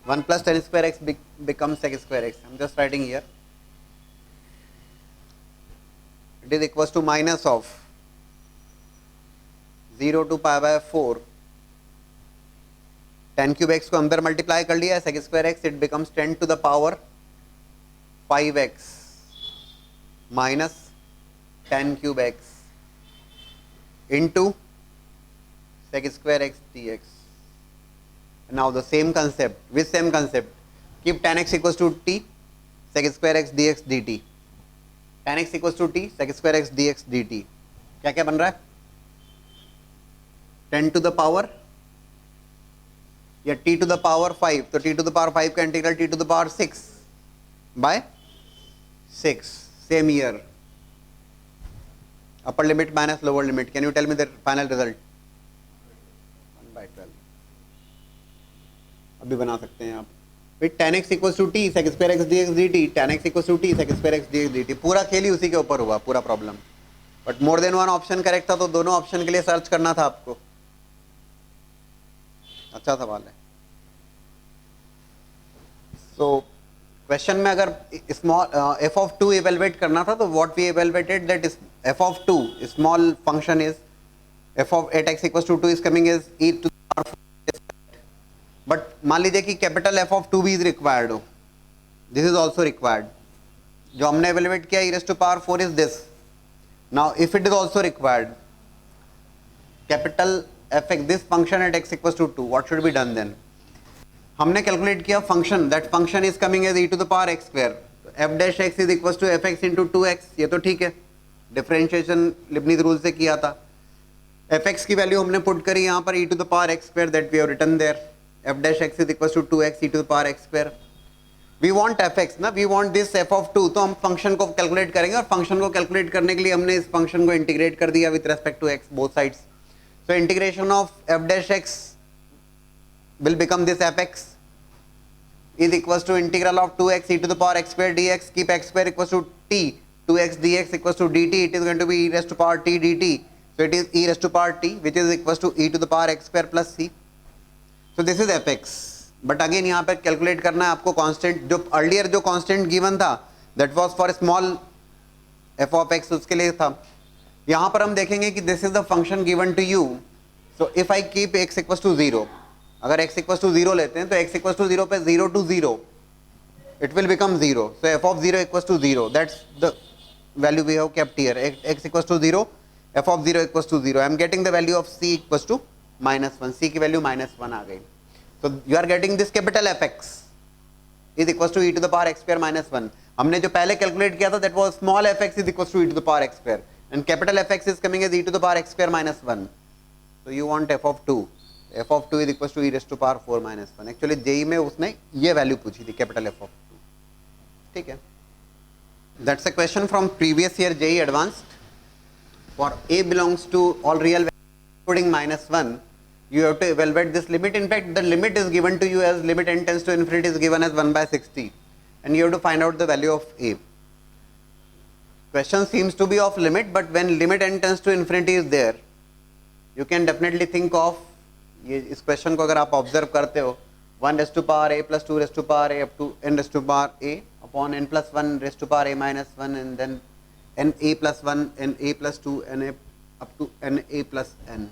1 plus tan square x becomes sec square x. I'm just writing here. It is equals to minus of 0 to pi by 4. tan cube x को अंदर multiply कर लिया है, sec square x, it becomes 10 to the power 5x minus tan cube x into sec square x dx. Now the same concept, with same concept, keep tan x equals to t sec square x dx dt. tan x equals to t sec square x dx dt. क्या क्या बन रहा है? 10 to the power या t to the power 5, तो t to the power 5 का integral t to the power 6 by 6. Same here. Upper limit minus lower limit. Can you tell me the final result? 1 by 12. अभी बना सकते हैं आप. फिर tan x equals to t sec square x dx dt. tan x equals to t sec square x dx dt. पूरा खेल ही उसी के ऊपर हुआ, पूरा problem. But more than one option correct था, तो दोनों ऑप्शन के लिए सर्च करना था आपको. अच्छा सवाल है. सो क्वेश्चन में अगर स्मॉल f of 2 इवेलुएट करना था, तो what we evaluated that is f of 2 small function is f of 8x equals to 2 is coming as e to the power 4. But मान लीजिए कि कैपिटल f of 2 भी is required हो, this is also required. जो हमने evaluate किया e raised to power 4 is this. Now if it is also required capital fx, this function at x equals to 2, what should be done then? हमने calculate किया function, that function is coming as e to the power x square. f dash x is equals to fx into 2x. ये तो ठीक है, differentiation Leibniz rule से किया था. fx की वैल्यू हमने पुट करी यहाँ पर e to the power x square that we have written there. f dash x is equals to 2x e to the power x square. We want fx ना, we want this f of 2, तो हम function को calculate करेंगे, और function को calculate करने के लिए हमने इस फंक्शन को इंटीग्रेट कर दिया with respect to x both sides. So integration of f dash x will become this fx is equals to integral of 2x e to the power x square dx. Keep x square equals to t, 2x dx equals to dt. It is going to be e raised to power t dt. So it is e raised to power t, which is equals to e to the power x square plus c. So this is fx. But again यहाँ पे calculate करना है आपको constant. जो earlier जो constant given था that was for small f of x, उसके लिए था. यहाँ पर हम देखेंगे कि this is the function given to you. So if I keep x equals to 0, अगर x इक्वल्स टू 0 लेते हैं तो x इक्वल्स टू 0 पे 0 to 0 it will become 0. So f of 0 equals to 0. That's the value we have kept here. x equals to 0, f of 0 equals to 0. I am getting the value of c equals to -1. c की value -1 आ गई. So you are getting this capital fx is equals to e to the power x square -1. हमने जो पहले calculate किया था that was small fx is equals to e to the power x square, and capital fx is coming as e to the power x square -1. So you want f of 2. f of 2 is equals to e raised to power 4 -1. Actually JEE में उसने ये value पूछी थी, capital f of 2. ठीक है. That's a question from previous year JEE advanced. For a belongs to all real values including -1, you have to evaluate this limit. In fact, the limit is given to you as limit n tends to infinity is given as 1 by 60, and you have to find out the value of a. Question seems to be of limit, but when limit n tends to infinity is there, you can definitely think of, ये इस question को अगर आप observe करते हो, 1 raised to power a plus 2 raised to power a up to n raised to power a upon n plus 1 raised to power a minus 1, and then n a plus 1 n a plus 2 n a up to n a plus n.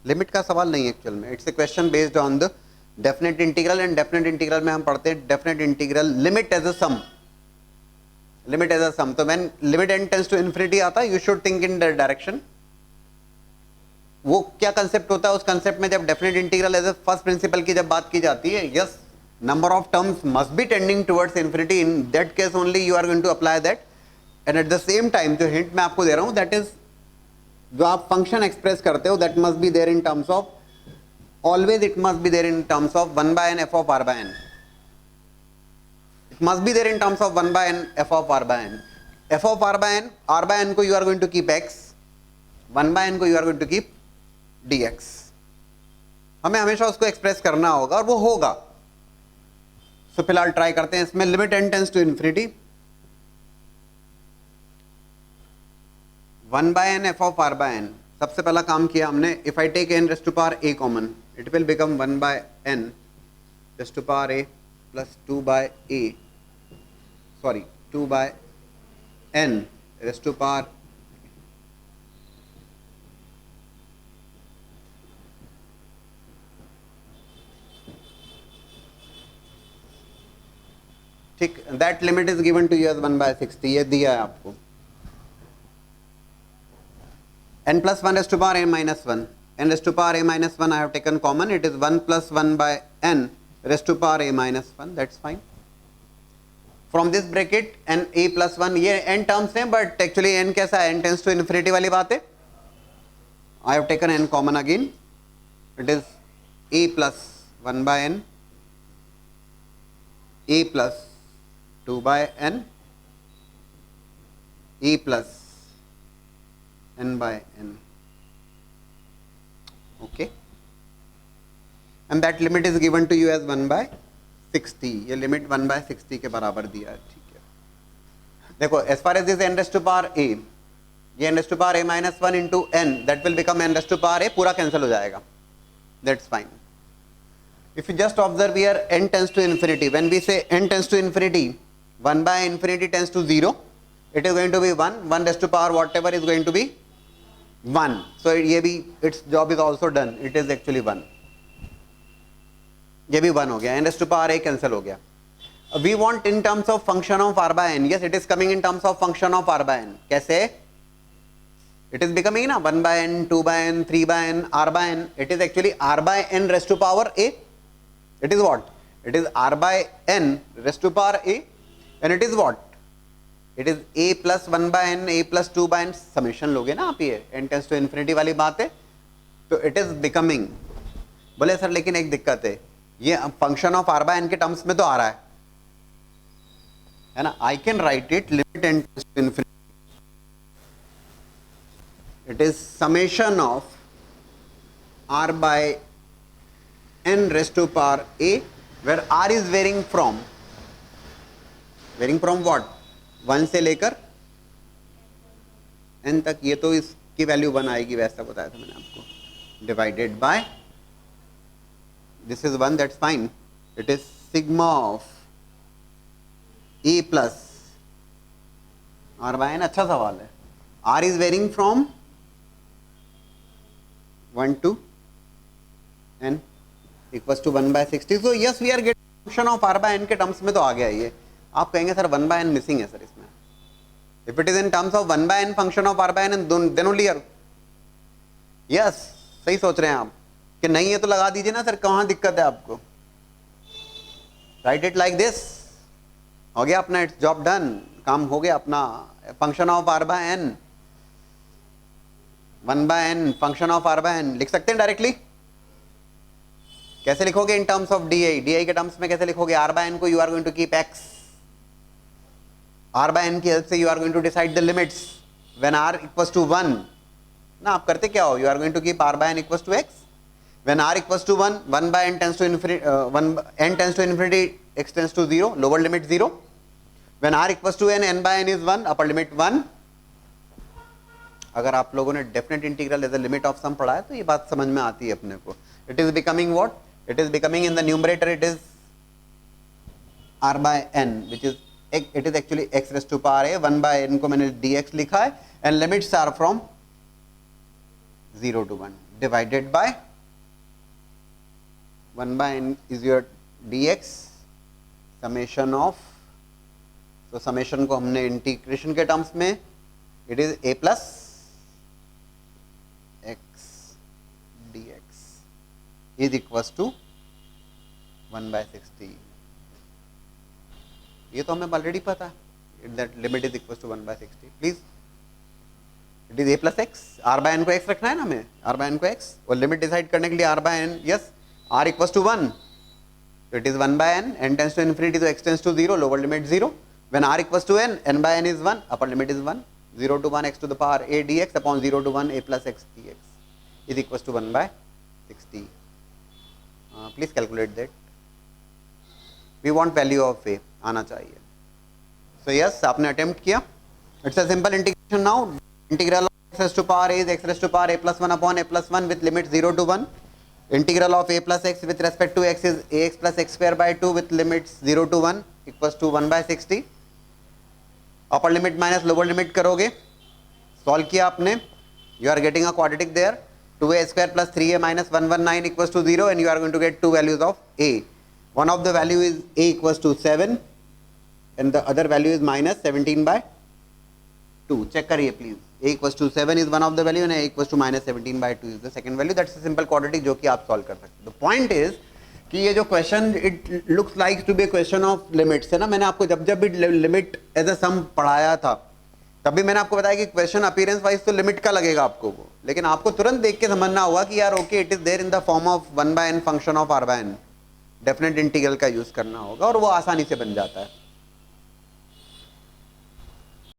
Limit का सवाल नहीं है actual में. It's a question based on the definite integral, and definite integral में हम पढ़ते हैं definite integral limit as a sum. Limit as a sum, तो when limit n tends to infinity आता है, you should think in that direction. वो क्या concept होता है उस कंसेप्ट में, जब definite integral as a first principle की जब बात की जाती है, yes number of terms must be tending towards infinity. In that case only you are going to apply that and eight the same time जो hint मैं आपको दे रहा हूं दैट इज जो आप फंक्शन एक्सप्रेस करते हो that must be there in terms of always it must be there in terms of 1 by n f of r by n. It must be there in terms of 1 by n f of r by n. f of r by n को you are going to keep x, 1 by n को you are going to keep dx. हमें हमेशा उसको express करना होगा और वो होगा. सो फिलहाल ट्राई करते हैं इसमें. Limit n tends to infinity 1 by n f of r by n. सबसे पहला काम किया हमने. If I take n raise to power a common it will become 1 by n raise to power a plus 2 by a, sorry 2 by n raise to power ठीक. That limit is given to you as 1 by 60. ये दिया है आपको. n plus 1 raised to power a minus 1. n raised to power a minus 1 I have taken common. It is 1 plus 1 by n raised to power a minus 1. That's fine. From this bracket n a plus 1, ये n terms हैं but actually n कैसा है? n tends to infinity वाली बात है. I have taken n common again. It is a plus 1 by n, a plus 2 by n, a plus n by n. Okay, and that limit is given to you as 1 by 60. ये limit 1 by 60 के बराबर दिया है. ठीक है. देखो as far as this n raised to power a, ये n raised to power a minus 1 into n, that will become n raised to power a. पूरा कैंसिल हो जाएगा. That's fine. If you just observe here, n tends to infinity. When we say n tends to infinity, 1 by infinity tends to 0. It is going to be 1. 1 raised to power whatever is going to be 1. So ये भी its job is also done. It is actually 1. ये भी 1 हो गया. n raised to power a cancel हो गया. We want in terms of function of r by n. Yes, it is coming in terms of function of r by n. कैसे? It is becoming ना 1 by n, 2 by n, 3 by n, r by n. It is actually r by n raised to power a. It is what? It is r by n raised to power a, and it is what? It is a plus 1 by n, a plus 2 by n. Summation लोगे ना आप ये n tends to infinity वाली बात है. तो it is becoming. बोले sir लेकिन एक दिक्कत है, ये function of r by n के टर्म्स में तो आ रहा है ना. I can write it limit n tends to infinity. It is summation of r by n raised to power a, where r is varying from what? 1 से लेकर n तक. ये तो इसकी वैल्यू 1 आएगी, वैसा बताया था मैंने आपको. Divided by this is 1. That's fine. It is sigma of a plus r by n. अच्छा सवाल है. r is varying from 1 to n equals to 1 by 60. So yes, we are getting function of r by n के terms में तो आ गया ये. आप कहेंगे सर 1 by n मिसिंग है सर इसमें. If it is in terms of 1 by n function of r by n, then only are. Yes, सही सोच रहे हैं आप कि नहीं है तो लगा दीजिए ना सर. कहाँ दिक्कत है आपको? Write it like this. हो गया अपना. It's job done. काम हो गया अपना. Function of r by n, 1 by n function of r by n लिख सकते हैं डायरेक्टली. कैसे लिखोगे? इन टर्म्स ऑफ डी के टर्म्स में कैसे लिखोगे? r by n को you are going to keep x. r by n की हेल्प से you are going to decide the limits when r equals to 1 ना. आप करते क्या हो? You are going to keep r by n equals to x. When r equals to 1, 1 by n tends to infinity, 1 n tends to infinity, x tends to 0, lower limit 0. When r equals to n, n by n is 1, upper limit 1. अगर आप लोगों ने definite integral as a limit of sum पढ़ा है तो ये बात समझ में आती है अपने को. It is becoming what? It is becoming in the numerator it is r by n, which is it is actually x raised to power a. 1 by n को मैंने dx लिखा है, and limits are from 0 to 1 divided by 1 by n is your dx summation of. तो summation को हमने integration के terms में it is a plus x dx is equals to 1 by 60. ये तो हमें ऑलरेडी पता है. That limit is equal to 1/60 please. It is a plus x. r by n को x रखना है ना हमें, r बाय n को x, और लिमिट डिसाइड करने के लिए r by n, yes, r equal to 1, तो it is 1/n, n tends to infinity तो x tends to 0, lower limit 0. When r equal to n, n by n is 1, upper limit is 1, 0 to 1 x to the power a dx upon 0 to 1 a plus x dx is equals to 1/60. Please calculate that. We want value of a आना चाहिए. So yes, आपने attempt किया. It's a simple integration now. Integral of x raised to power a is x raised to power a plus 1 upon a plus 1 with limit 0 to 1. Integral of a plus x with respect to x is ax plus x square by 2 with limits 0 to 1 equals to 1/60. Upper limit minus lower limit करोगे, solve किया आपने, you are getting a quadratic there, 2a square plus 3a minus 119 equals to 0 and you are going to get two values of a. One of the value is a equals to 7 and the other value is minus 17/2. Check करिए please. a equals to 7 is one of the value and a equals to minus 17/2 is the second value. That's a simple quadratic जो कि आप solve कर सकते हो. The point is कि ये जो question it looks like to be question of limits है ना. मैंने आपको जब भी लिमिट एज अ सम पढ़ाया था तभी मैंने आपको बताया कि क्वेश्चन अपीयरेंस वाइज तो लिमिट का लगेगा आपको वो, लेकिन आपको तुरंत देख के समझना होगा कि यार okay it is there in the form of 1/n function of r/n. Definite integral का यूज करना होगा और वो आसानी से बन जाता है.